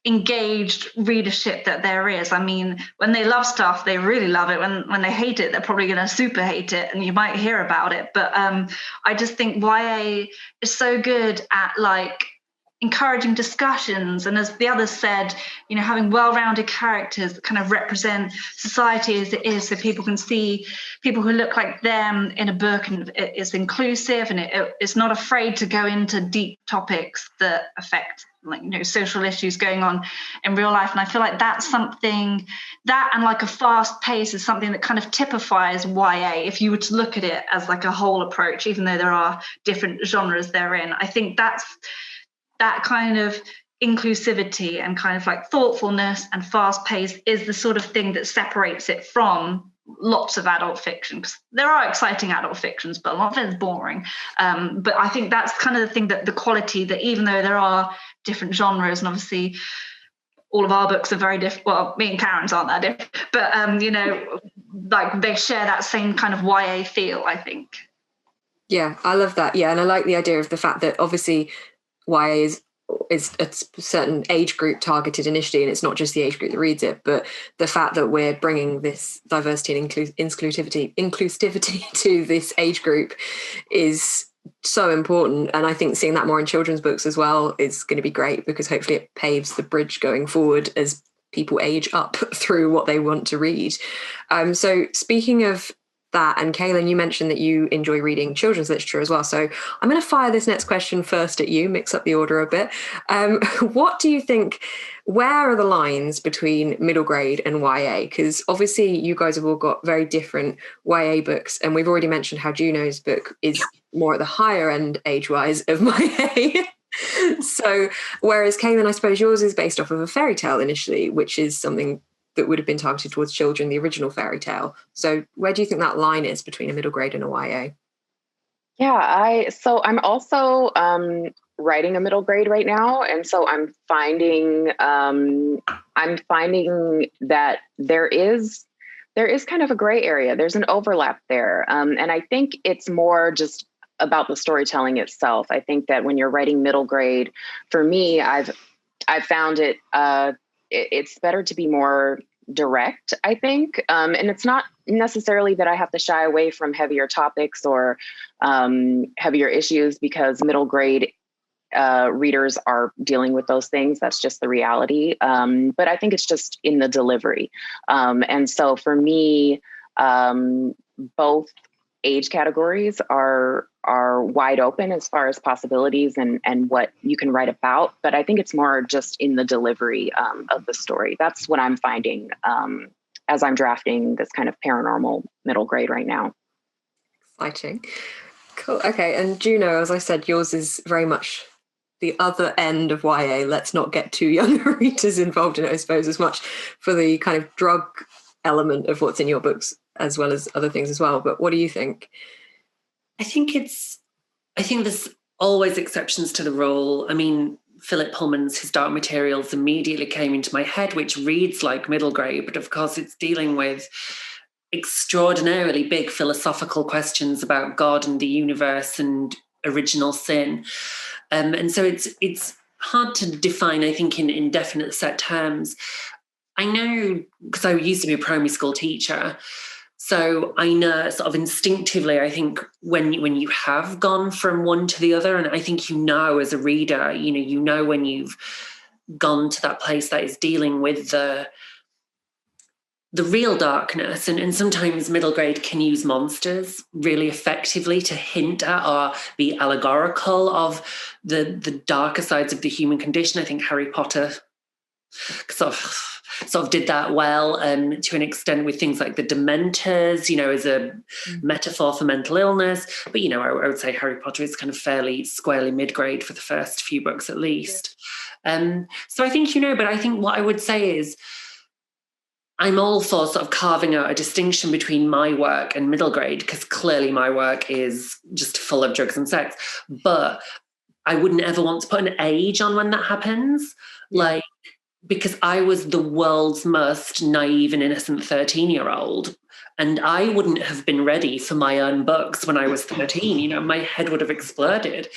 engaged readership that there is. I mean, when they love stuff, they really love it. When they hate it, they're probably going to super hate it, and you might hear about it. But I just think YA is so good at encouraging discussions, and as the others said, having well-rounded characters that kind of represent society as it is, so people can see people who look like them in a book, and it's inclusive, and it's not afraid to go into deep topics that affect social issues going on in real life. And I feel like that's something that, and a fast pace, is something that kind of typifies YA if you were to look at it as a whole approach, even though there are different genres therein. I think that kind of inclusivity and kind of thoughtfulness and fast pace is the sort of thing that separates it from lots of adult fiction, because there are exciting adult fictions, but a lot of it is boring. But I think that's kind of the thing, that the quality, that even though there are different genres, and obviously all of our books are very different. Well, me and Karen's aren't that different, but they share that same kind of YA feel, I think. Yeah, I love that. Yeah, and I like the idea of the fact that obviously YA is a certain age group targeted initially, and it's not just the age group that reads it, but the fact that we're bringing this diversity and inclusivity to this age group is so important. And I think seeing that more in children's books as well is going to be great, because hopefully it paves the bridge going forward as people age up through what they want to read. So speaking of that, and Kailyn, you mentioned that you enjoy reading children's literature as well. So I'm going to fire this next question first at you, mix up the order a bit. What do you think, where are the lines between middle grade and YA? Because obviously you guys have all got very different YA books, and we've already mentioned how Juno's book is more at the higher end age-wise of YA. So whereas Kailyn, I suppose yours is based off of a fairy tale initially, which is something that would have been targeted towards children, the original fairy tale. So where do you think that line is between a middle grade and a YA? Yeah, so I'm also writing a middle grade right now. And so I'm finding that there is kind of a gray area. There's an overlap there. And I think it's more just about the storytelling itself. I think that when you're writing middle grade, for me, I've found it's better to be more direct, I think. And it's not necessarily that I have to shy away from heavier topics or heavier issues, because middle grade readers are dealing with those things. That's just the reality. But I think it's just in the delivery. And so for me, both age categories are wide open as far as possibilities and what you can write about. But I think it's more just in the delivery of the story. That's what I'm finding as I'm drafting this kind of paranormal middle grade right now. Exciting. Cool. Okay. And Juno, as I said, yours is very much the other end of YA. Let's not get too young readers involved in it, I suppose, as much for the kind of drug element of what's in your books, as well as other things as well. But what do you think? I think there's always exceptions to the rule. I mean, Philip Pullman's His Dark Materials immediately came into my head, which reads like middle grade, but of course it's dealing with extraordinarily big philosophical questions about God and the universe and original sin. And so it's hard to define, I think, in definite set terms. I know, because I used to be a primary school teacher, so I know sort of instinctively, I think when you have gone from one to the other, and I think as a reader, you know when you've gone to that place that is dealing with the real darkness, and sometimes middle grade can use monsters really effectively to hint at or be allegorical of the darker sides of the human condition. I think Harry Potter sort of did that well, to an extent, with things like the Dementors, as a metaphor for mental illness. But, I would say Harry Potter is kind of fairly squarely mid-grade for the first few books at least. So I think, but I think what I would say is I'm all for sort of carving out a distinction between my work and middle grade, because clearly my work is just full of drugs and sex. But I wouldn't ever want to put an age on when that happens. Like, because I was the world's most naive and innocent 13-year-old, and I wouldn't have been ready for my own books when I was 13. My head would have exploded.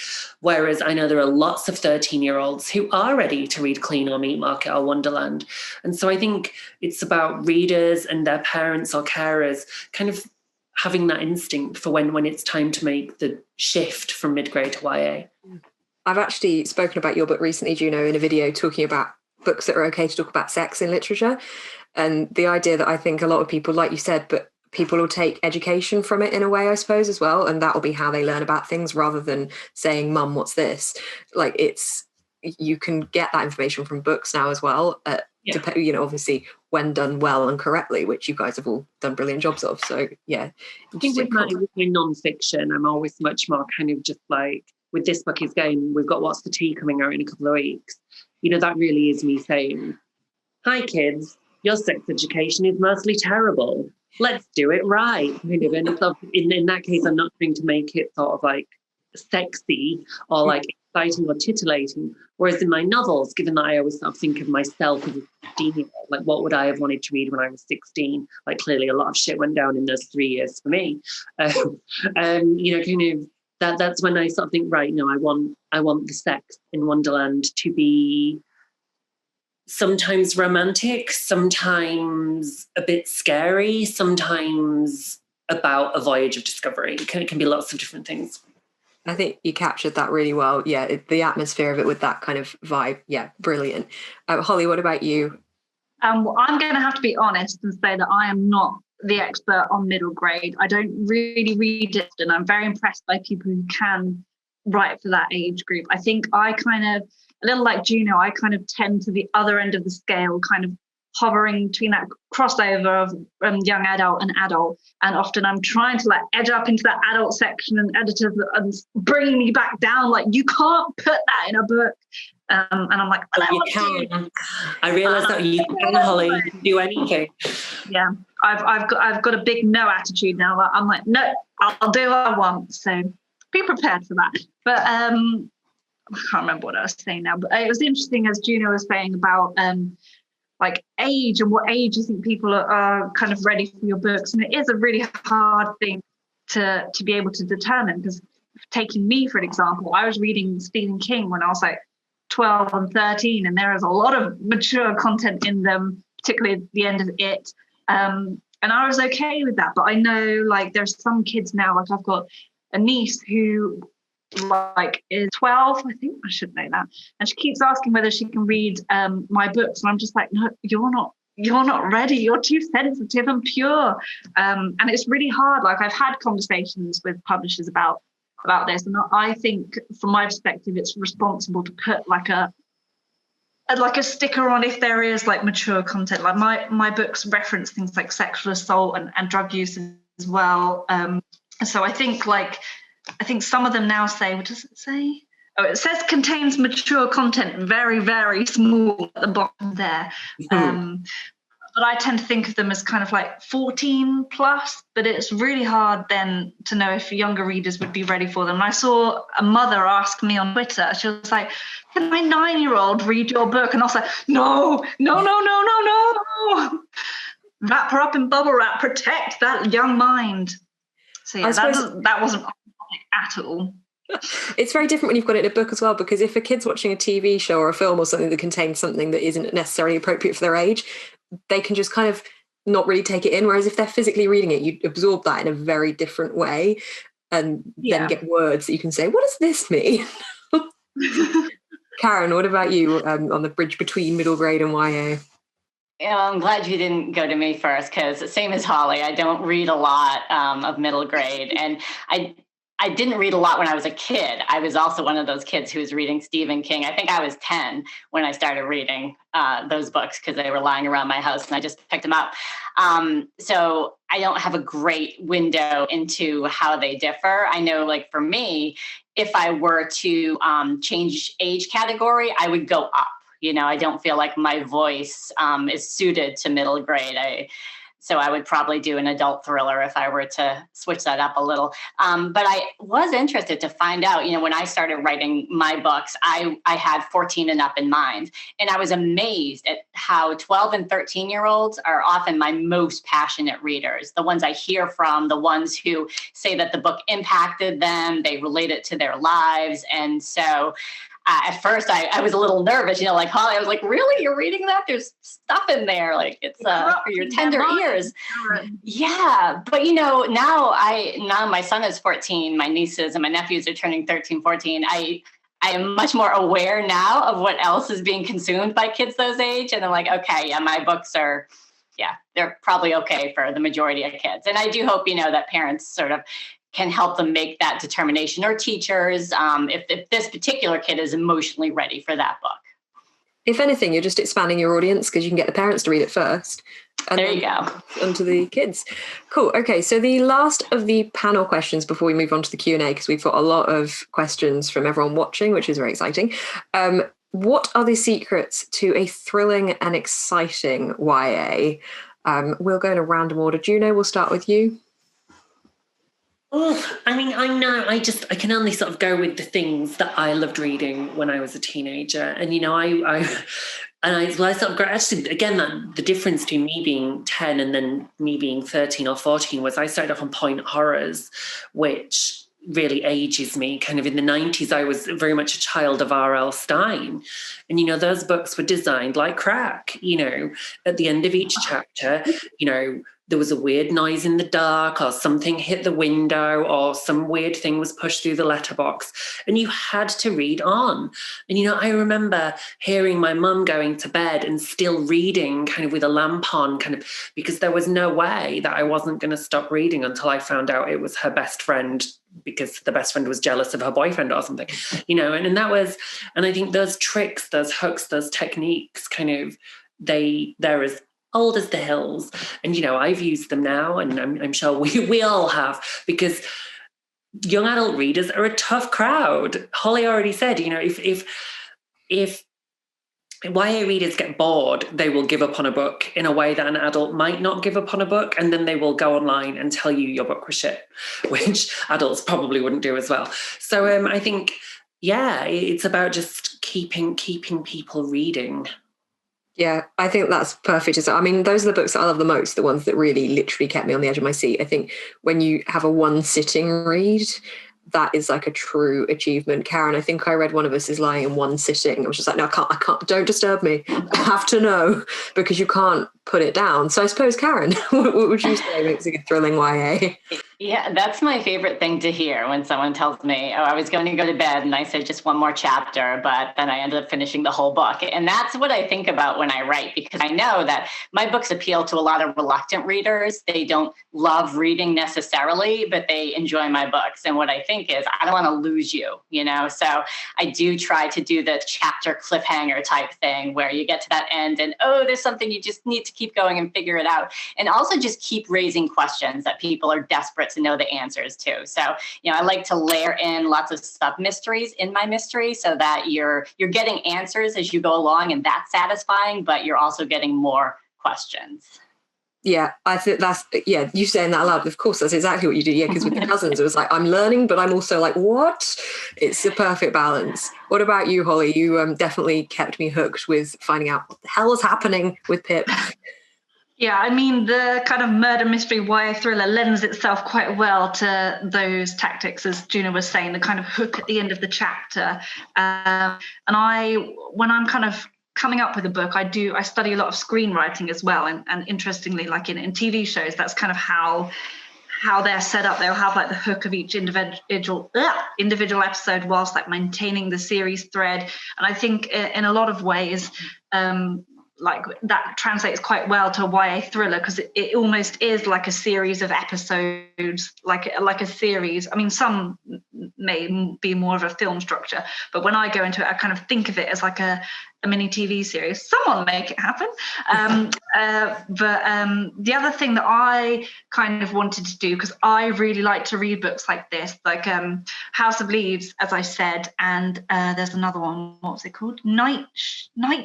Whereas I know there are lots of 13-year-olds who are ready to read Clean or Meat Market or Wonderland. And so I think it's about readers and their parents or carers kind of having that instinct for when it's time to make the shift from mid-grade to YA. I've actually spoken about your book recently, Juno, in a video talking about books that are okay to talk about sex in literature, and the idea that I think a lot of people, like you said, but people will take education from it in a way, I suppose, as well, and that will be how they learn about things, rather than saying, Mum, what's this? Like, you can get that information from books now as well, obviously when done well and correctly, which you guys have all done brilliant jobs of. So I think with my non-fiction, I'm always much more kind of just like, with this book is going, we've got What's the Tea coming out in a couple of weeks. That really is me saying, hi kids, your sex education is mostly terrible. Let's do it right. And in that case, I'm not trying to make it sort of like sexy or like exciting or titillating. Whereas in my novels, given that I always sort of think of myself as a 16-year-old, like what would I have wanted to read when I was 16? Like clearly a lot of shit went down in those 3 years for me. That's when I sort of think, right, no, I want the sex in Wonderland to be sometimes romantic, sometimes a bit scary, sometimes about a voyage of discovery. It can be lots of different things. I think you captured that really well. Yeah, the atmosphere of it with that kind of vibe. Yeah, brilliant. Holly, what about you? Well, I'm going to have to be honest and say that I am not the expert on middle grade. I don't really read it, and I'm very impressed by people who can write for that age group. I think I kind of, a little like Juno, I kind of tend to the other end of the scale, kind of hovering between that crossover of young adult and adult. And often I'm trying to like edge up into that adult section, and editors are bringing me back down. Like, you can't put that in a book. And I'm like, well, you can. I realise that you can, Holly. You can do anything. Yeah, I've got a big no attitude now. I'm like, no, I'll do what I want. So be prepared for that. But I can't remember what I was saying now. But it was interesting, as Juno was saying about like age and what age you think people are kind of ready for your books, and it is a really hard thing to be able to determine. Because taking me for an example, I was reading Stephen King when I was like 12 and 13, and there is a lot of mature content in them particularly at the end of it. And I was okay with that. But I know, like, there's some kids now, like I've got a niece who like is 12, I think I should know that. And she keeps asking whether she can read my books. And I'm just like, no, you're not ready. You're too sensitive and pure. And it's really hard. Like, I've had conversations with publishers about this. And I think from my perspective, it's responsible to put like a sticker on if there is like mature content. Like my books reference things like sexual assault and drug use as well. So I think some of them now say, what does it say? Oh, it says contains mature content, very, very small at the bottom there. But I tend to think of them as kind of like 14 plus, but it's really hard then to know if younger readers would be ready for them. And I saw a mother ask me on Twitter, she was like, can my 9-year-old read your book? And I was like, no. Wrap her up in bubble wrap, protect that young mind. So yeah, that wasn't at all. It's very different when you've got it in a book as well, because if a kid's watching a TV show or a film or something that contains something that isn't necessarily appropriate for their age, they can just kind of not really take it in. Whereas if they're physically reading it, you absorb that in a very different way and then get words that you can say, what does this mean? Karen, what about you on the bridge between middle grade and YA? I'm glad you didn't go to me first, because same as Holly, I don't read a lot of middle grade. And I didn't read a lot when I was a kid. I was also one of those kids who was reading Stephen King. I think I was 10 when I started reading those books because they were lying around my house and I just picked them up. So I don't have a great window into how they differ. I know, like, for me, if I were to change age category, I would go up. You know, I don't feel like my voice is suited to middle grade. So I would probably do an adult thriller if I were to switch that up a little. But I was interested to find out, you know, when I started writing my books, I had 14 and up in mind. And I was amazed at how 12 and 13-year-olds are often my most passionate readers, the ones I hear from, the ones who say that the book impacted them, they relate it to their lives. And so at first I was a little nervous, you know, like Holly, I was like, really, you're reading that? There's stuff in there. Like, it's for your tender ears. Yeah. But, you know, now my son is 14, my nieces and my nephews are turning 13, 14. I am much more aware now of what else is being consumed by kids those age. And I'm like, okay, yeah, my books are, they're probably okay for the majority of kids. And I do hope, you know, that parents sort of can help them make that determination, or teachers, if this particular kid is emotionally ready for that book. If anything, you're just expanding your audience because you can get the parents to read it first. And there you go. Onto the kids. Cool. Okay, so the last of the panel questions before we move on to the Q&A, because we've got a lot of questions from everyone watching, which is very exciting. What are the secrets to a thrilling and exciting YA? We'll go in a random order. Juno, we'll start with you. Oh, I mean, I can only sort of go with the things that I loved reading when I was a teenager. And, you know, I sort of, actually, again, the difference between me being 10 and then me being 13 or 14 was I started off on point horrors, which really ages me. Kind of in the 90s, I was very much a child of R.L. Stine. And, you know, those books were designed like crack, you know, at the end of each chapter, you know, there was a weird noise in the dark, or something hit the window, or some weird thing was pushed through the letterbox, and you had to read on. And, you know, I remember hearing my mum going to bed and still reading kind of with a lamp on, kind of, because there was no way that I wasn't going to stop reading until I found out it was her best friend, because the best friend was jealous of her boyfriend or something, you know, and that was, and I think those tricks, those hooks, those techniques kind of, they're as old as the hills. And, you know, I've used them now, and I'm sure we all have, because young adult readers are a tough crowd. Holly already said, you know, if YA readers get bored, they will give up on a book in a way that an adult might not give up on a book, and then they will go online and tell you your book was shit, which adults probably wouldn't do as well. So I think, yeah, it's about just keeping people reading. Yeah, I think that's perfect. I mean, those are the books that I love the most, the ones that really literally kept me on the edge of my seat. I think when you have a one sitting read, that is like a true achievement. Karen, I think I read one of us is lying in one sitting. I was just like, no, I can't, don't disturb me. I have to know, because you can't put it down. So I suppose, Karen, what would you say makes a good thrilling YA? Yeah, that's my favorite thing to hear when someone tells me, oh, I was going to go to bed and I said just one more chapter, but then I ended up finishing the whole book. And that's what I think about when I write, because I know that my books appeal to a lot of reluctant readers. They don't love reading necessarily, but they enjoy my books. And what I think is, I don't want to lose you, you know? So I do try to do the chapter cliffhanger type thing where you get to that end and, oh, there's something you just need to keep going and figure it out. And also just keep raising questions that people are desperate to know the answers to. So, you know, I like to layer in lots of sub mysteries in my mystery so that you're getting answers as you go along, and that's satisfying, but you're also getting more questions. Yeah, I think that's, yeah, you saying that aloud, of course, that's exactly what you do. Yeah, because with the cousins, it was like, I'm learning, but I'm also like, what? It's the perfect balance. What about you, Holly? You definitely kept me hooked with finding out what the hell is happening with Pip. Yeah, I mean, the kind of murder mystery YA thriller lends itself quite well to those tactics, as Juno was saying, the kind of hook at the end of the chapter. And when I'm kind of coming up with a book, I study a lot of screenwriting as well. And interestingly, like in TV shows, that's kind of how they're set up. They'll have like the hook of each individual episode whilst like maintaining the series thread. And I think in a lot of ways, like that translates quite well to a YA thriller, because it almost is like a series of episodes, like a series. I mean, some may be more of a film structure, but when I go into it, I kind of think of it as like a mini TV series. Someone make it happen. But the other thing that I kind of wanted to do, because I really like to read books like this, like House of Leaves, as I said, and there's another one, what was it called? Night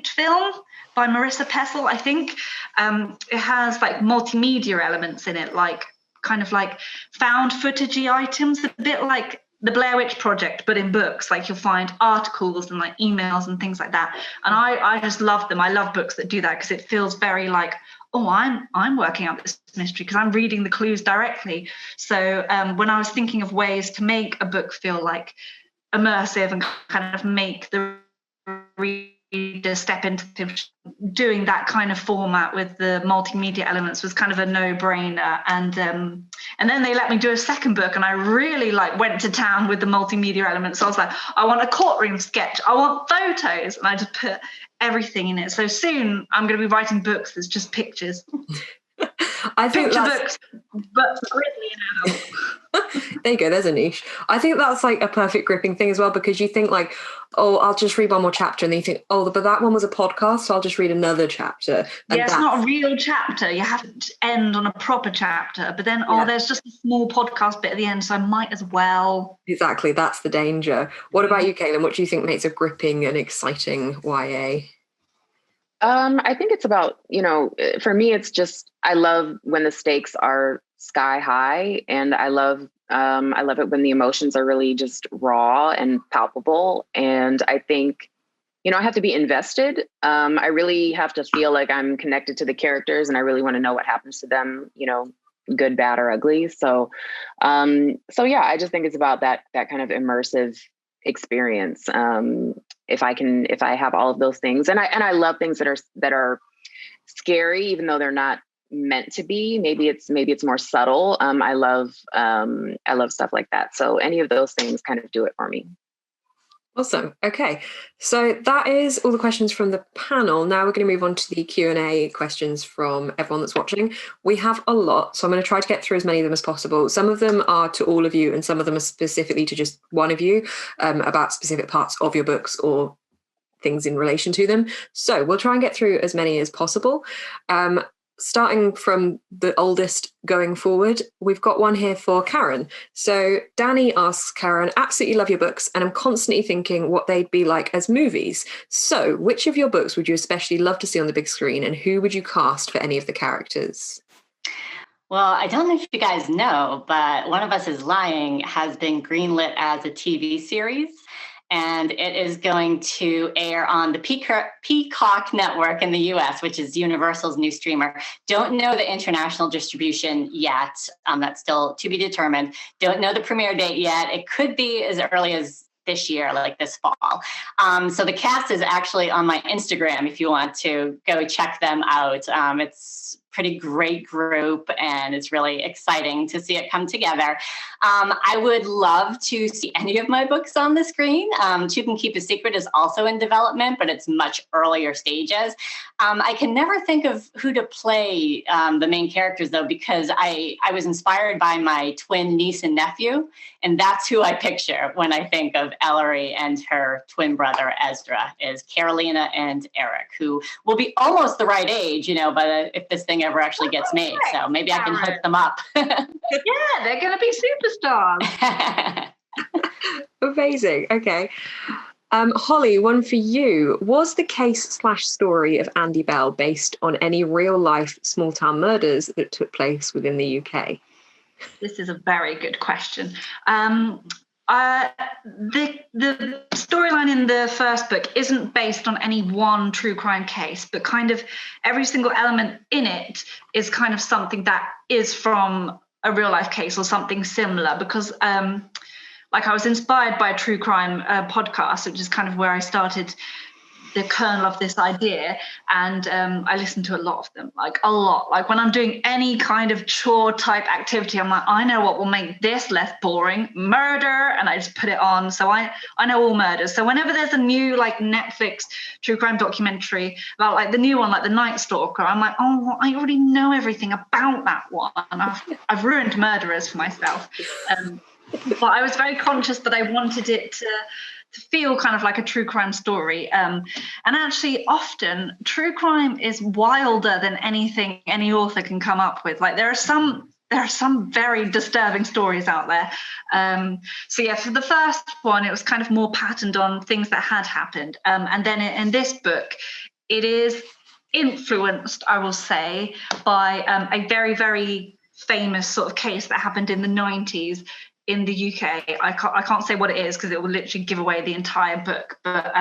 Film by Marissa Pessel, I think. It has like multimedia elements in it, like kind of like found footagey items, a bit like the Blair Witch Project, but in books. Like you'll find articles and like emails and things like that. And I just love them. I love books that do that, because it feels very like, oh, I'm working out this mystery because I'm reading the clues directly. So when I was thinking of ways to make a book feel like immersive and kind of make the reader step into doing that kind of format with the multimedia elements was kind of a no-brainer. And then they let me do a second book, and I really like went to town with the multimedia elements. So I was like, I want a courtroom sketch, I want photos, and I just put everything in it. So soon I'm going to be writing books that's just pictures. I think picture books, but grizzly and adult. There you go, there's a niche. I think that's like a perfect gripping thing as well, because you think like, oh, I'll just read one more chapter, and then you think, oh, but that one was a podcast, so I'll just read another chapter. And yeah, it's not a real chapter. You have to end on a proper chapter, but then there's just a small podcast bit at the end, so I might as well. Exactly, that's the danger. What about you, Kailyn? What do you think makes a gripping and exciting YA? I think it's about, for me, it's just, I love when the stakes are sky high, and I love it when the emotions are really just raw and palpable. And I think, I have to be invested. I really have to feel like I'm connected to the characters, and I really want to know what happens to them, good, bad, or ugly. So yeah, I just think it's about that kind of immersive experience. If I have all of those things, and I love things that are scary, even though they're not meant to be. Maybe it's more subtle. I love stuff like that. So any of those things kind of do it for me. Awesome. Okay, so that is all the questions from the panel. Now we're going to move on to the Q&A questions from everyone that's watching. We have a lot, so I'm going to try to get through as many of them as possible. Some of them are to all of you, and some of them are specifically to just one of you, about specific parts of your books or things in relation to them. So we'll try and get through as many as possible. Starting from the oldest going forward, we've got one here for Karen. So Danny asks Karen, absolutely love your books, and I'm constantly thinking what they'd be like as movies. So which of your books would you especially love to see on the big screen, and who would you cast for any of the characters? Well, I don't know if you guys know, but One of Us is Lying has been greenlit as a TV series. and it is going to air on the Peacock network in the US, which is Universal's new streamer. Don't know the international distribution yet. That's still to be determined. Don't know the premiere date yet. It could be as early as this year, like this fall. So the cast is actually on my Instagram if you want to go check them out. It's pretty great group, and it's really exciting to see it come together. I would love to see any of my books on the screen. Two Can Keep a Secret is also in development, but it's much earlier stages. I can never think of who to play the main characters, though, because I was inspired by my twin niece and nephew, and that's who I picture when I think of Ellery and her twin brother Ezra, is Carolina and Eric, who will be almost the right age, but if this thing ever actually gets made. So maybe I can hook them up. Yeah, they're going to be superstars. Amazing. Okay. Holly, one for you. Was the case/story of Andy Bell based on any real life small town murders that took place within the UK? This is a very good question. The storyline in the first book isn't based on any one true crime case, but kind of every single element in it is kind of something that is from a real life case or something similar, because I was inspired by a true crime podcast, which is kind of where I started the kernel of this idea, and I listen to a lot of them, like a lot. Like when I'm doing any kind of chore type activity, I'm like, I know what will make this less boring: murder, and I just put it on. So I know all murders. So whenever there's a new like Netflix true crime documentary about like the new one, like The Night Stalker, I'm like, oh, I already know everything about that one. I've ruined murderers for myself. But I was very conscious that I wanted it to feel kind of like a true crime story. And actually, often true crime is wilder than anything any author can come up with. Like there are some very disturbing stories out there. So yeah, for the first one, it was kind of more patterned on things that had happened. And then in this book, it is influenced, I will say, by a very, very famous sort of case that happened in the 90s in the UK. I can't say what it is because it will literally give away the entire book. But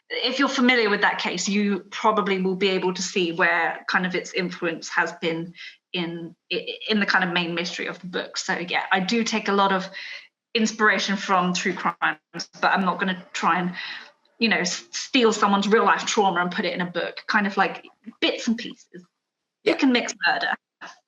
if you're familiar with that case, you probably will be able to see where kind of its influence has been in the kind of main mystery of the book. So yeah, I do take a lot of inspiration from true crimes, but I'm not going to try and steal someone's real life trauma and put it in a book. Kind of like bits and pieces. You can mix murder.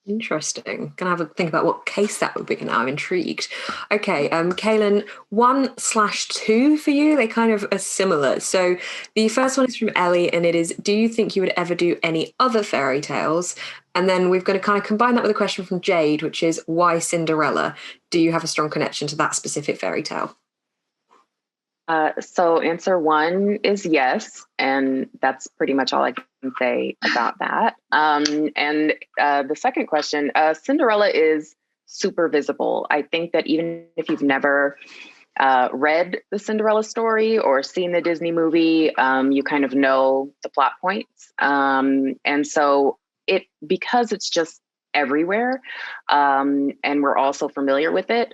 Interesting. Gonna have a think about what case that would be now. I'm intrigued. Okay, Kalynn, 1/2 for you. They kind of are similar. So the first one is from Ellie, and it is, do you think you would ever do any other fairy tales? And then we've got to kind of combine that with a question from Jade, which is, why Cinderella? Do you have a strong connection to that specific fairy tale? So answer one is yes, and that's pretty much all I can say about that. And the second question, Cinderella is super visible. I think that even if you've never read the Cinderella story or seen the Disney movie, you kind of know the plot points. And so because it's just everywhere, and we're also familiar with it,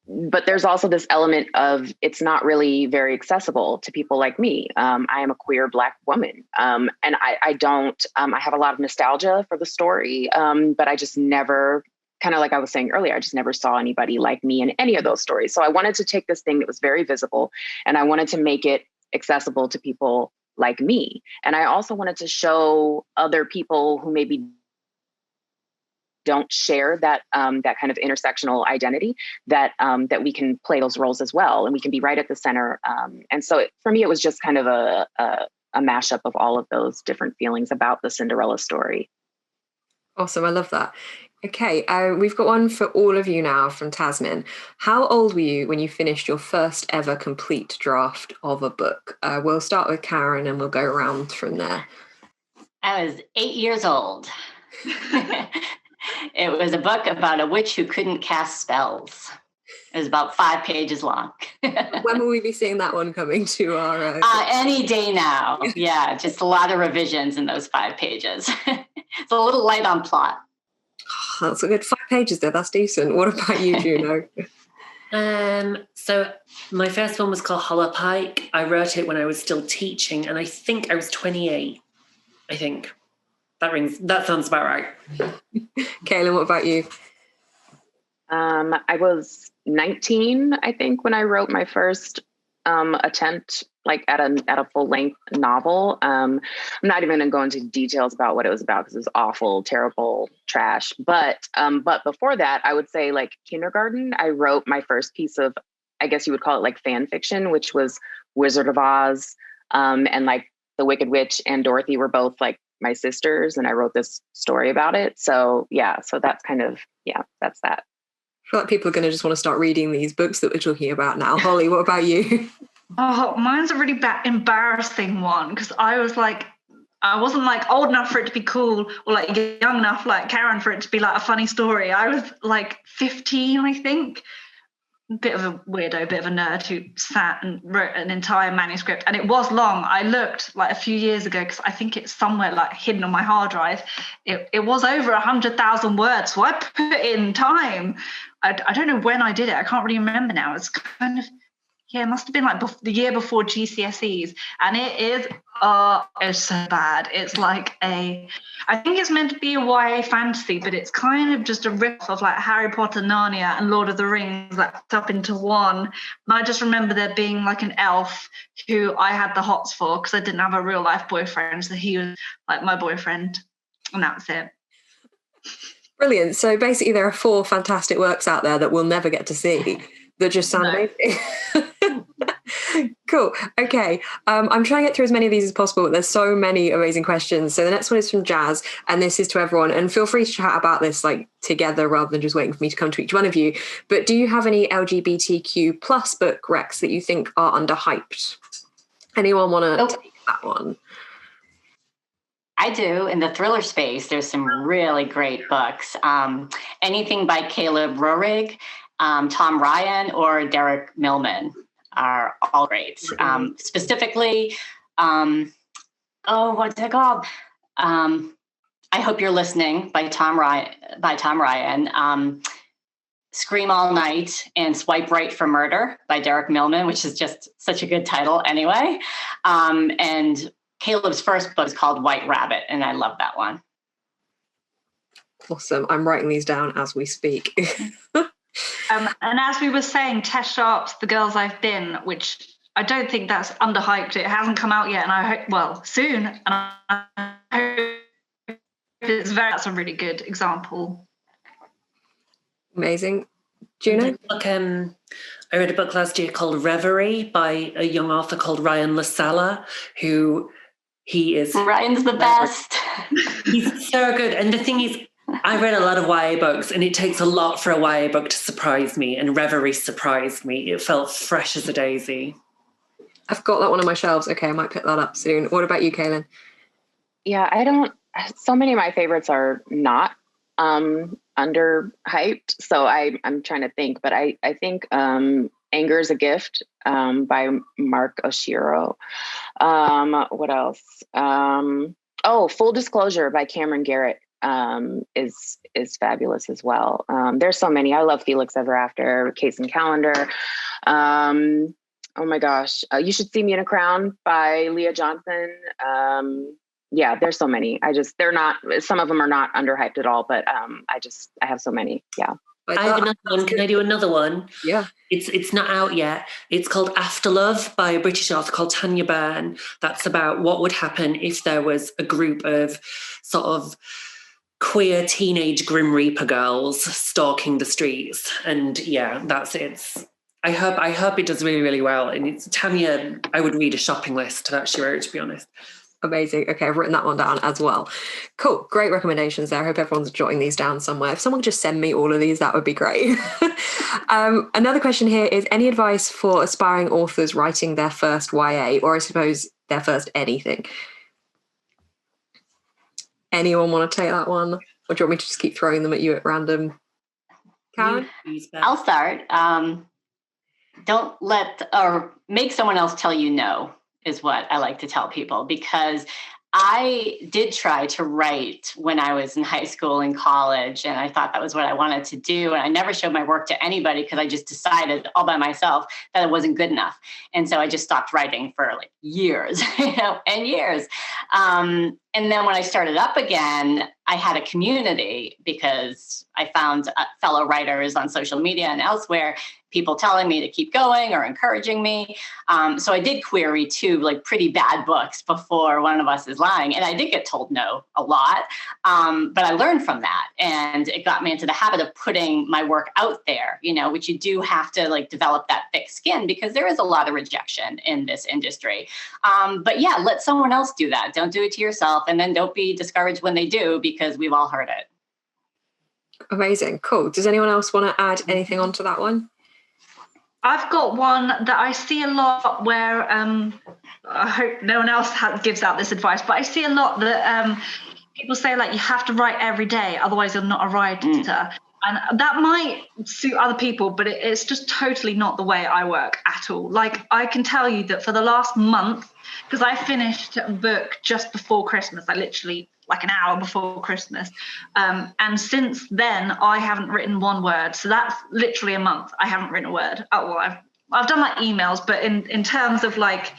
but there's also this element of it's not really very accessible to people like me. I am a queer Black woman. And I don't, I have a lot of nostalgia for the story, but I just never, kind of like I was saying earlier, I just never saw anybody like me in any of those stories. So I wanted to take this thing that was very visible, and I wanted to make it accessible to people like me. And I also wanted to show other people who maybe don't share that that kind of intersectional identity, that we can play those roles as well, and we can be right at the center. And so for me, it was just kind of a mashup of all of those different feelings about the Cinderella story. Awesome, I love that. Okay, we've got one for all of you now from Tasmin. How old were you when you finished your first ever complete draft of a book? We'll start with Karen and we'll go around from there. I was 8 years old. It was a book about a witch who couldn't cast spells. It was about 5 pages long. When will we be seeing that one coming to our... Any day now. Yeah, just a lot of revisions in those 5 pages. It's a little light on plot. That's a good 5 pages there. That's decent. What about you, Juno? So my first one was called Hollowpike. I wrote it when I was still teaching, and I think I was 28. I think that sounds about right. Kailyn, what about you? I was 19, I think, when I wrote my first attempt, like at a full length novel. I'm not even going to go into details about what it was about because it was awful, terrible, trash. But before that, I would say like kindergarten, I wrote my first piece of, I guess you would call it like fan fiction, which was Wizard of Oz, and like the Wicked Witch and Dorothy were both like my sisters, and I wrote this story about it. So yeah, so that's kind of, yeah, that's that. I feel like people are going to just want to start reading these books that we're talking about now. Holly, what about you? Oh, mine's a really embarrassing one because I wasn't like old enough for it to be cool or like young enough like Karen for it to be like a funny story. I was like 15, I think. Bit of a weirdo, bit of a nerd who sat and wrote an entire manuscript, and it was long. I looked like a few years ago because I think it's somewhere like hidden on my hard drive. It was over 100,000 words, so I put in time. I don't know when I did it. I can't really remember now. It's kind of, yeah, it must have been like the year before GCSEs, and it's so bad. It's like I think it's meant to be a YA fantasy, but it's kind of just a riff of like Harry Potter, Narnia, and Lord of the Rings wrapped up into one. And I just remember there being like an elf who I had the hots for because I didn't have a real life boyfriend, so he was like my boyfriend, and that was it. Brilliant. So basically there are 4 fantastic works out there that we'll never get to see that just sound amazing. Cool. Okay. I'm trying to get through as many of these as possible, but there's so many amazing questions. So the next one is from Jazz, and this is to everyone. And feel free to chat about this like together rather than just waiting for me to come to each one of you. But do you have any LGBTQ plus book recs that you think are underhyped? Anyone want to take that one? I do. In the thriller space, there's some really great books. Anything by Caleb Roehrig, Tom Ryan, or Derek Millman are all great. Specifically, what's it called? I Hope You're Listening by Tom Ryan. Scream All Night and Swipe Right for Murder by Derek Millman, which is just such a good title anyway. And Caleb's first book is called White Rabbit, and I love that one. Awesome. I'm writing these down as we speak. And as we were saying, Tess Sharp's The Girls I've Been, which I don't think that's underhyped. It hasn't come out yet, and I hope, well, soon. And I hope that's a really good example. Amazing. Juno? I read a book last year called Reverie by a young author called Ryan LaSala, Ryan's the best. He's so good. And the thing is, I read a lot of YA books, and it takes a lot for a YA book to surprise me, and Reverie surprised me. It felt fresh as a daisy. I've got that one on my shelves. Okay, I might pick that up soon. What about you, Kailyn? Yeah, so many of my favorites are not underhyped, so I'm trying to think, but I think Anger is a Gift by Mark Oshiro. What else? Full Disclosure by Cameron Garrett is fabulous as well. There's so many. I love Felix Ever After, Case and Calendar. Oh my gosh, You Should See Me in a Crown by Leah Johnson. Yeah, there's so many. They're not, some of them are not underhyped at all, but I have so many. Yeah. I have another one. Can I do another one? Yeah. It's not out yet. It's called After Love by a British author called Tanya Byrne. That's about what would happen if there was a group of sort of queer teenage Grim Reaper girls stalking the streets. And yeah, that's it. I hope it does really, really well. And it's Tanya, I would read a shopping list that she wrote, to be honest. Amazing. Okay, I've written that one down as well. Cool. Great recommendations there. I hope everyone's jotting these down somewhere. If someone could just send me all of these, that would be great. Another question here is, any advice for aspiring authors writing their first YA, or I suppose their first anything? Anyone want to take that one? Or do you want me to just keep throwing them at you at random? Karen? I'll start. Don't let or make someone else tell you no is what I like to tell people, because I did try to write when I was in high school and college, and I thought that was what I wanted to do. And I never showed my work to anybody because I just decided all by myself that it wasn't good enough. And so I just stopped writing for like years, and years. And then when I started up again, I had a community because I found fellow writers on social media and elsewhere, people telling me to keep going or encouraging me. So I did query 2 like pretty bad books before One of Us Is Lying. And I did get told no a lot, but I learned from that. And it got me into the habit of putting my work out there, which you do have to like develop that thick skin because there is a lot of rejection in this industry. But yeah, let someone else do that. Don't do it to yourself. And then don't be discouraged when they do, because we've all heard it. Amazing. Cool. Does anyone else want to add anything onto that one? I've got one that I see a lot where I hope no one else gives out this advice, but I see a lot that people say like you have to write every day, otherwise you're not a writer. And that might suit other people, but it's just totally not the way I work at all. Like I can tell you that for the last month, because I finished a book just before Christmas, I literally like an hour before Christmas. And since then, I haven't written one word. So that's literally a month. I haven't written a word. Oh, well, I've done like emails, but in terms of like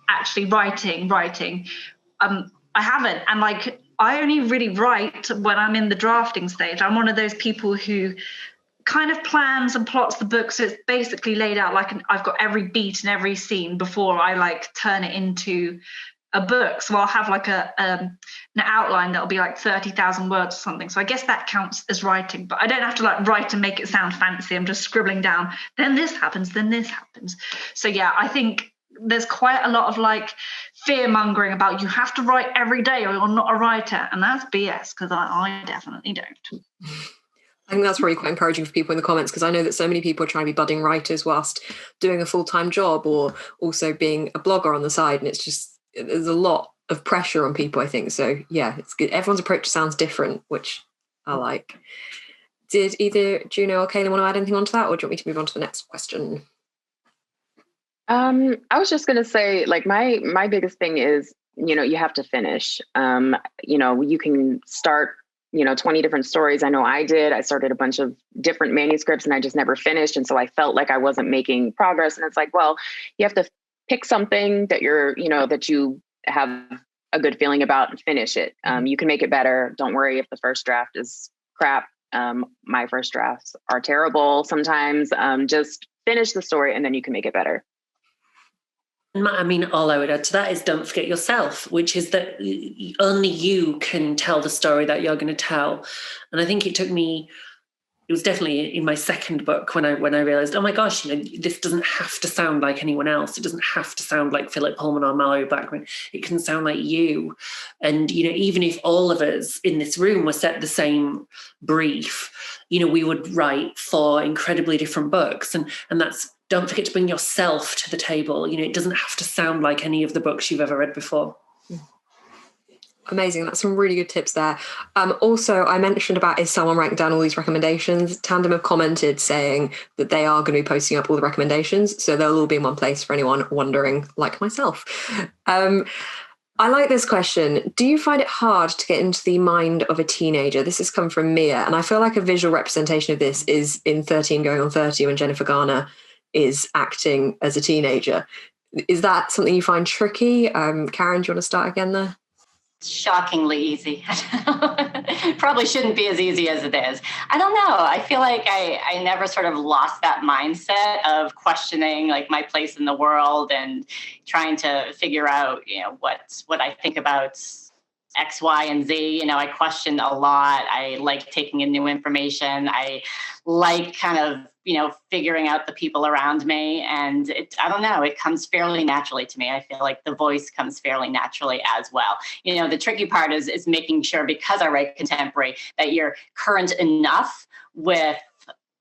actually writing, I haven't. And like, I only really write when I'm in the drafting stage. I'm one of those people who kind of plans and plots the book. So it's basically laid out like I've got every beat and every scene before I like turn it into a book. So I'll have like an outline that'll be like 30,000 words or something. So I guess that counts as writing, but I don't have to like write and make it sound fancy. I'm just scribbling down, then this happens, then this happens. So yeah, I think there's quite a lot of like fear mongering about you have to write every day or you're not a writer. And that's BS, because I definitely don't. I think that's really quite encouraging for people in the comments, because I know that so many people are trying to be budding writers whilst doing a full-time job or also being a blogger on the side. And it's just, there's a lot of pressure on people, I think. So yeah, it's good. Everyone's approach sounds different, which I like. Did either Juno or Kailyn want to add anything onto that, or do you want me to move on to the next question? I was just going to say, like, my biggest thing is, you have to finish. You can start, 20 different stories. I know I did. I started a bunch of different manuscripts and I just never finished. And so I felt like I wasn't making progress. And it's like, well, you have to pick something that that you have a good feeling about and finish it. You can make it better. Don't worry if the first draft is crap. My first drafts are terrible sometimes. Just finish the story and then you can make it better. I mean, all I would add to that is don't forget yourself, which is that only you can tell the story that you're going to tell. And I think it was definitely in my second book when I realized, oh my gosh, this doesn't have to sound like anyone else. It doesn't have to sound like Philip Pullman or Mallory Blackman. It can sound like you. And, even if all of us in this room were set the same brief, we would write 4 incredibly different books. And that's, don't forget to bring yourself to the table. It doesn't have to sound like any of the books you've ever read before. Amazing. That's some really good tips there. Also, I mentioned about, is someone writing down all these recommendations? Tandem have commented saying that they are going to be posting up all the recommendations. So they'll all be in one place for anyone wondering, like myself. I like this question. Do you find it hard to get into the mind of a teenager? This has come from Mia. And I feel like a visual representation of this is in 13 Going on 30 when Jennifer Garner is acting as a teenager. Is that something you find tricky? Karen, do you want to start again there? Shockingly easy. Probably shouldn't be as easy as it is. I don't know. I feel like I never sort of lost that mindset of questioning like my place in the world and trying to figure out, what I think about X, Y, and Z. I question a lot. I like taking in new information. I like kind of, figuring out the people around me. And I don't know, it comes fairly naturally to me. I feel like the voice comes fairly naturally as well. The tricky part is making sure, because I write contemporary, that you're current enough with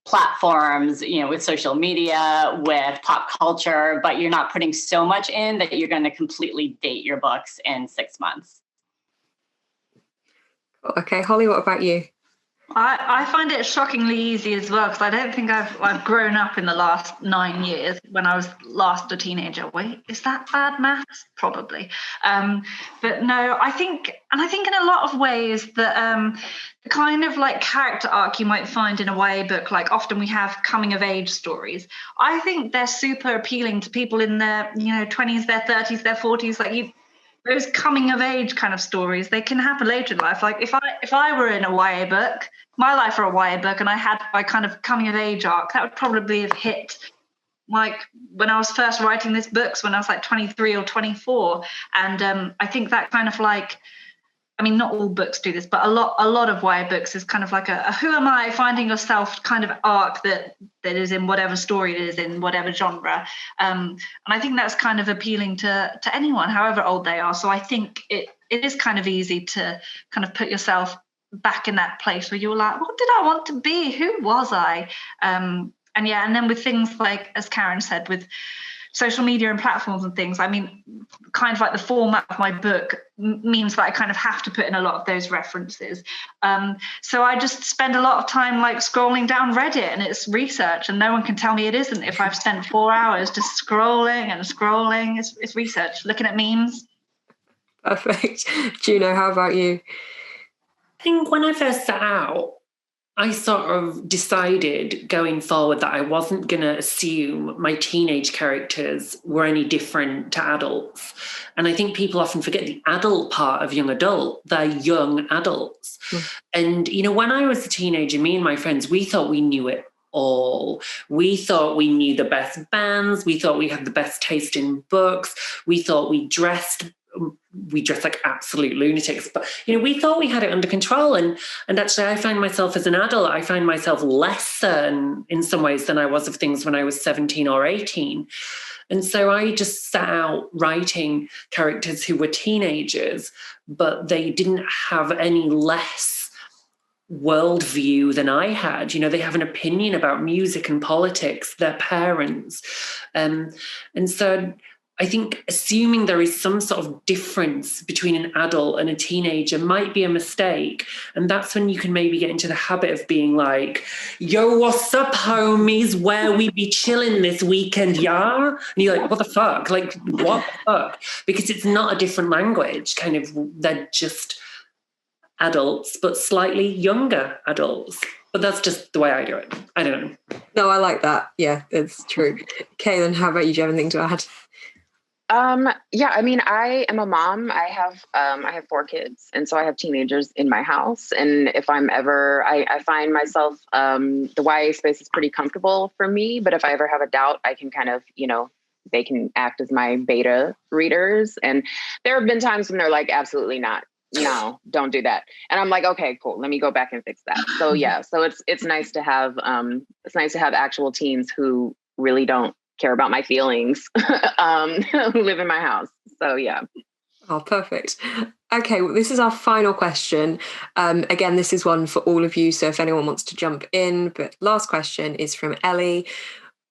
platforms, with social media, with pop culture, but you're not putting so much in that you're going to completely date your books in 6 months. Okay, Holly, what about you? I find it shockingly easy as well, because I don't think I've grown up in the last 9 years when I was last a teenager. Wait, is that bad maths? Probably. But no, I think in a lot of ways that the kind of like character arc you might find in a YA book, like often we have coming of age stories. I think they're super appealing to people in their 20s, their 30s, their 40s. Like those coming of age kind of stories, they can happen later in life. Like if I were in a YA book, my life or a YA book, and I had my kind of coming of age arc, that would probably have hit like when I was first writing this books when I was like 23 or 24. And I think that kind of like, I mean, not all books do this, but a lot of YA books is kind of like a who am I, finding yourself kind of arc that is in whatever story it is, in whatever genre. And I think that's kind of appealing to anyone, however old they are. So I think it is kind of easy to kind of put yourself back in that place where you're like, what did I want to be? Who was I? And then with things like, as Karen said, with social media and platforms and things, I mean, kind of like the format of my book means that I kind of have to put in a lot of those references. So I just spend a lot of time like scrolling down Reddit, and it's research, and no one can tell me it isn't. If I've spent 4 hours just scrolling and scrolling, it's research, looking at memes. Perfect. Juno, how about you? I think when I first set out, I sort of decided going forward that I wasn't going to assume my teenage characters were any different to adults. And I think people often forget the adult part of young adult. They're young adults. And, when I was a teenager, me and my friends, we thought we knew it all. We thought we knew the best bands. We thought we had the best taste in books. We thought we dressed like absolute lunatics, but we thought we had it under control. And actually, I find myself as an adult, I find myself less certain in some ways than I was of things when I was 17 or 18. And so I just sat out writing characters who were teenagers, but they didn't have any less worldview than I had. They have an opinion about music and politics, their parents. And so I think assuming there is some sort of difference between an adult and a teenager might be a mistake. And that's when you can maybe get into the habit of being like, yo, what's up, homies? Where we be chilling this weekend, yeah? And you're like, what the fuck? Like, what the fuck? Because it's not a different language. Kind of, they're just adults, but slightly younger adults. But that's just the way I do it. I don't know. No, I like that. Yeah, it's true. Kalynn, how about you? Do you have anything to add? I mean, I am a mom. I have 4 kids, and so I have teenagers in my house. And if I'm ever, I find myself, the YA space is pretty comfortable for me, but if I ever have a doubt, I can kind of, they can act as my beta readers. And there have been times when they're like, absolutely not. No, don't do that. And I'm like, okay, cool. Let me go back and fix that. So yeah, so it's nice to have, actual teens who really don't care about my feelings, who live in my house. So yeah. Oh, perfect. Okay, well, this is our final question. Again, this is one for all of you, so if anyone wants to jump in, but last question is from Ellie.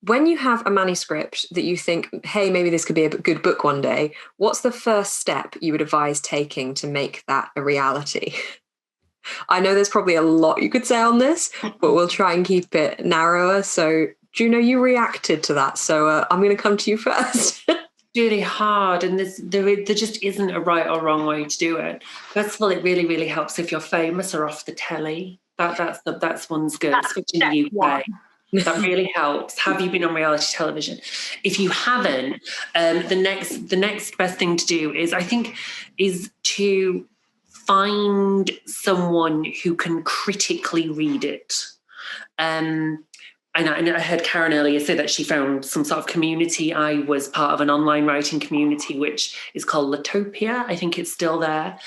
When you have a manuscript that you think, hey, maybe this could be a good book one day, what's the first step you would advise taking to make that a reality? I know there's probably a lot you could say on this, but we'll try and keep it narrower. So Juno, you reacted to that, so I'm going to come to you first. Really hard, and there just isn't a right or wrong way to do it. First of all, it really, really helps if you're famous or off the telly. That's one's good, especially in the UK. That really helps. Have you been on reality television? If you haven't, the next best thing to do is to find someone who can critically read it. And I heard Karen earlier say that she found some sort of community. I was part of an online writing community, which is called Latopia. I think it's still there.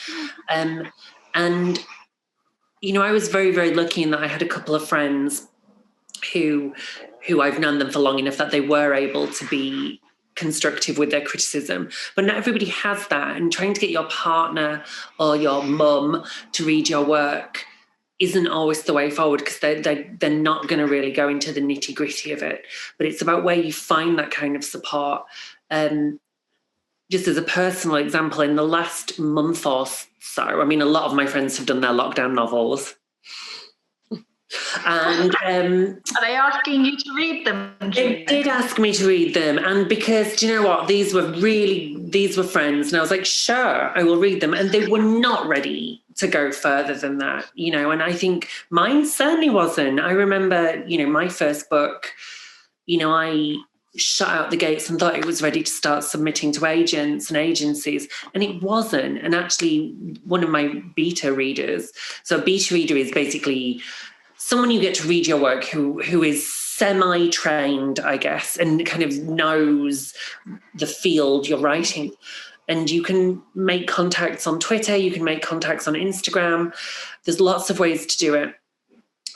And, I was very, very lucky in that I had a couple of friends who I've known them for long enough that they were able to be constructive with their criticism. But not everybody has that. And trying to get your partner or your mum to read your work isn't always the way forward, because they're not going to really go into the nitty gritty of it. But it's about where you find that kind of support. Just as a personal example, in the last month or so, I mean, a lot of my friends have done their lockdown novels. And are they asking you to read them? they did ask me to read them, and because, do you know what, these were friends, and I was like, sure, I will read them, and they were not ready to go further than that, you know, and I think mine certainly wasn't. I remember, you know, my first book, you know, I shut out the gates and thought it was ready to start submitting to agents and agencies, and it wasn't. And actually, one of my beta readers, so a beta reader is basically someone you get to read your work who is semi-trained, I guess, and kind of knows the field you're writing. And you can make contacts on Twitter, you can make contacts on Instagram. There's lots of ways to do it.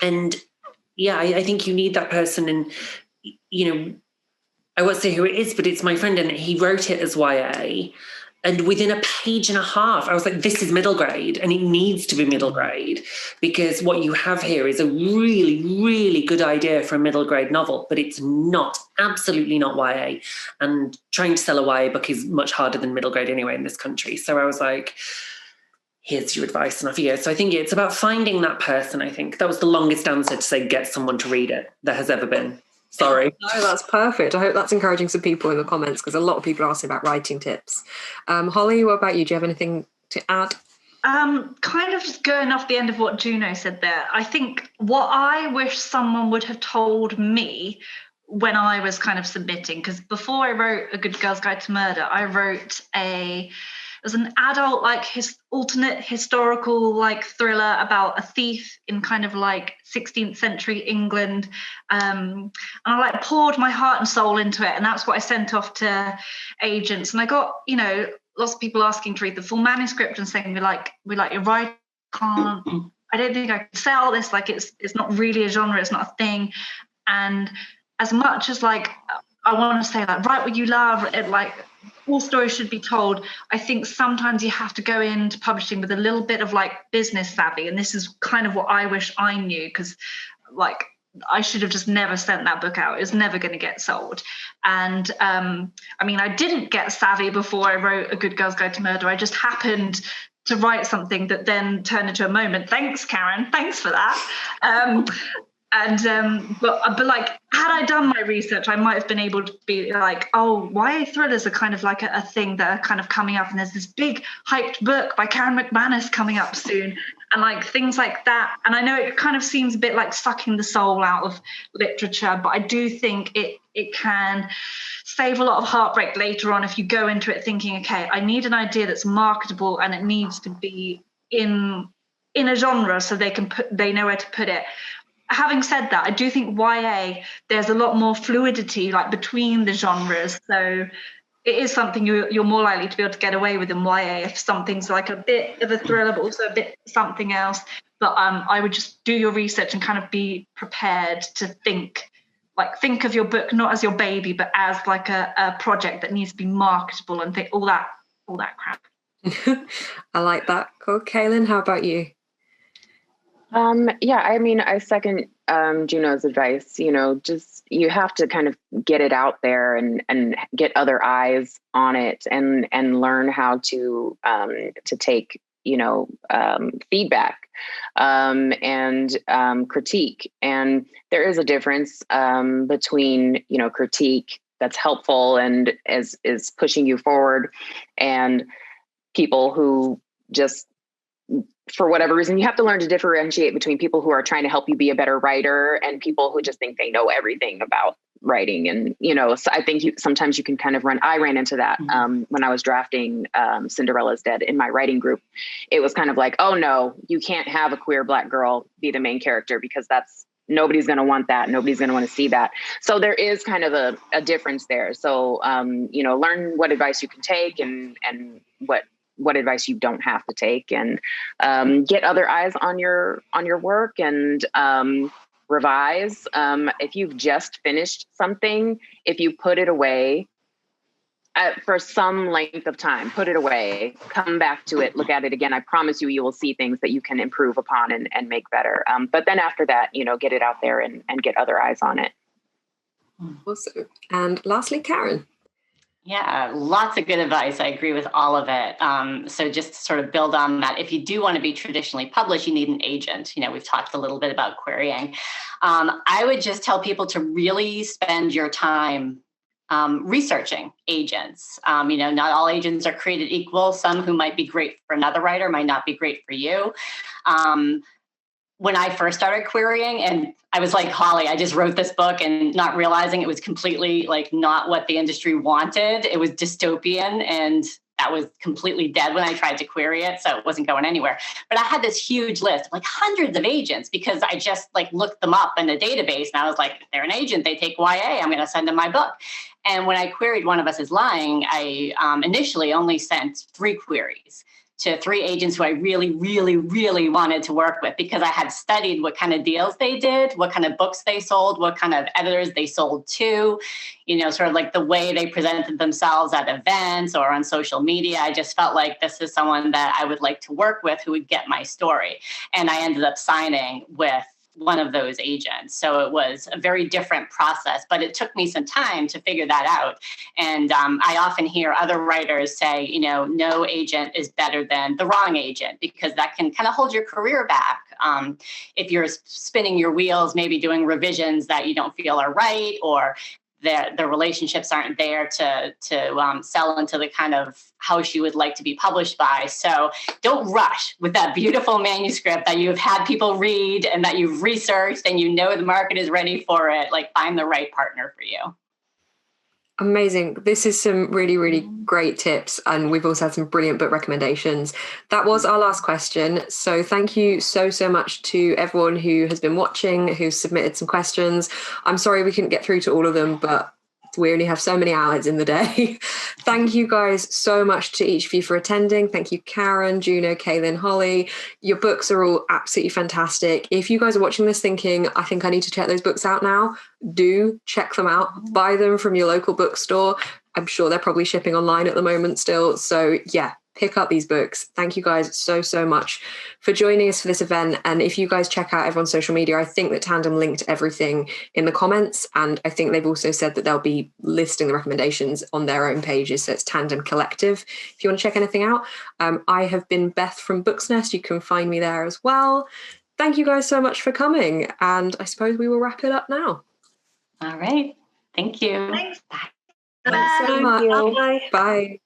And yeah, I think you need that person. And, you know, I won't say who it is, but it's my friend, and he wrote it as YA. And within a page and a half, I was like, this is middle grade, and it needs to be middle grade, because what you have here is a really, really good idea for a middle grade novel, but it's not, absolutely not YA. And trying to sell a YA book is much harder than middle grade anyway in this country. So I was like, here's your advice, and off you go. So I think it's about finding that person. I think that was the longest answer to say get someone to read it there has ever been. Sorry. No, that's perfect. I hope that's encouraging some people in the comments, because a lot of people are asking about writing tips. Holly, what about you? Do you have anything to add? Kind of just going off the end of what Juno said there, I think what I wish someone would have told me when I was kind of submitting, because before I wrote A Good Girl's Guide to Murder, I wrote it was an adult, like, alternate historical, like, thriller about a thief in kind of like 16th century England, and I like poured my heart and soul into it, and that's what I sent off to agents. And I got, you know, lots of people asking to read the full manuscript and saying, we like your writing. I don't think I can sell this, like, it's not really a genre, it's not a thing. And as much as, like, I want to say, like, write what you love, it, like, all stories should be told, I think sometimes you have to go into publishing with a little bit of, like, business savvy. And this is kind of what I wish I knew, because, like, I should have just never sent that book out. It was never going to get sold. And I mean, I didn't get savvy before I wrote A Good Girl's Guide to Murder. I just happened to write something that then turned into a moment. Thanks, Karen. Thanks for that. But like, had I done my research, I might have been able to be like, oh, YA thrillers are kind of like a thing that are kind of coming up, and there's this big hyped book by Karen McManus coming up soon, and like things like that. And I know it kind of seems a bit like sucking the soul out of literature, but I do think it can save a lot of heartbreak later on if you go into it thinking, okay, I need an idea that's marketable, and it needs to be in a genre so they know where to put it. Having said that, I do think YA, there's a lot more fluidity, like, between the genres. So it is something you're more likely to be able to get away with in YA if something's like a bit of a thriller, but also a bit something else. But I would just do your research and kind of be prepared to think of your book not as your baby, but as like a project that needs to be marketable and all that crap. I like that. Cool. Kalynn, how about you? Yeah, I mean, I second Juno's advice. You know, just you have to kind of get it out there and get other eyes on it, and learn how to take, you know, feedback and critique. And there is a difference between, you know, critique that's helpful and is pushing you forward, and people who just, for whatever reason, you have to learn to differentiate between people who are trying to help you be a better writer and people who just think they know everything about writing. And, you know, so I think sometimes you can kind of I ran into that when I was drafting Cinderella's Dead in my writing group. It was kind of like, oh no, you can't have a queer Black girl be the main character, because nobody's going to want that. Nobody's going to want to see that. So there is kind of a difference there. So, you know, learn what advice you can take and what advice you don't have to take, and get other eyes on your work, and revise. If you've just finished something, if you put it away for some length of time, put it away, come back to it, look at it again. I promise you will see things that you can improve upon and make better. But then after that, you know, get it out there and get other eyes on it. Awesome. And lastly, Karen. Yeah, lots of good advice. I agree with all of it. So just to sort of build on that, if you do want to be traditionally published, you need an agent. We've talked a little bit about querying. I would just tell people to really spend your time researching agents. Not all agents are created equal. Some who might be great for another writer might not be great for you. When I first started querying, and I was like Holly, I just wrote this book and not realizing it was completely like not what the industry wanted. It was dystopian, and that was completely dead when I tried to query it. So it wasn't going anywhere. But I had this huge list, like hundreds of agents, because I just like looked them up in the database. And I was like, if they're an agent, they take YA, I'm going to send them my book. And when I queried One of Us is Lying, I initially only sent 3 queries to 3 agents who I really, really, really wanted to work with, because I had studied what kind of deals they did, what kind of books they sold, what kind of editors they sold to, sort of like the way they presented themselves at events or on social media. I just felt like this is someone that I would like to work with who would get my story. And I ended up signing with one of those agents. So it was a very different process, but it took me some time to figure that out. And I often hear other writers say, no agent is better than the wrong agent, because that can kind of hold your career back. If you're spinning your wheels, maybe doing revisions that you don't feel are right, or the relationships aren't there to sell into the kind of house you would like to be published by. So don't rush with that beautiful manuscript that you've had people read and that you've researched and the market is ready for it. Like, find the right partner for you. Amazing. This is some really, really great tips. And we've also had some brilliant book recommendations. That was our last question. So thank you so, so much to everyone who has been watching, who submitted some questions. I'm sorry we couldn't get through to all of them, but we only have so many hours in the day. Thank you guys so much to each of you for attending. Thank you, Karen, Juno, Kailyn, Holly. Your books are all absolutely fantastic. If you guys are watching this thinking, I think I need to check those books out now, do check them out. Buy them from your local bookstore. I'm sure they're probably shipping online at the moment still. So yeah, pick up these books. Thank you guys so, so much for joining us for this event. And if you guys check out everyone's social media, I think that Tandem linked everything in the comments. And I think they've also said that they'll be listing the recommendations on their own pages. So it's Tandem Collective, if you want to check anything out. I have been Beth from Books Nest. You can find me there as well. Thank you guys so much for coming. And I suppose we will wrap it up now. All right. Thank you. Thanks. Bye. Thanks so much. Bye.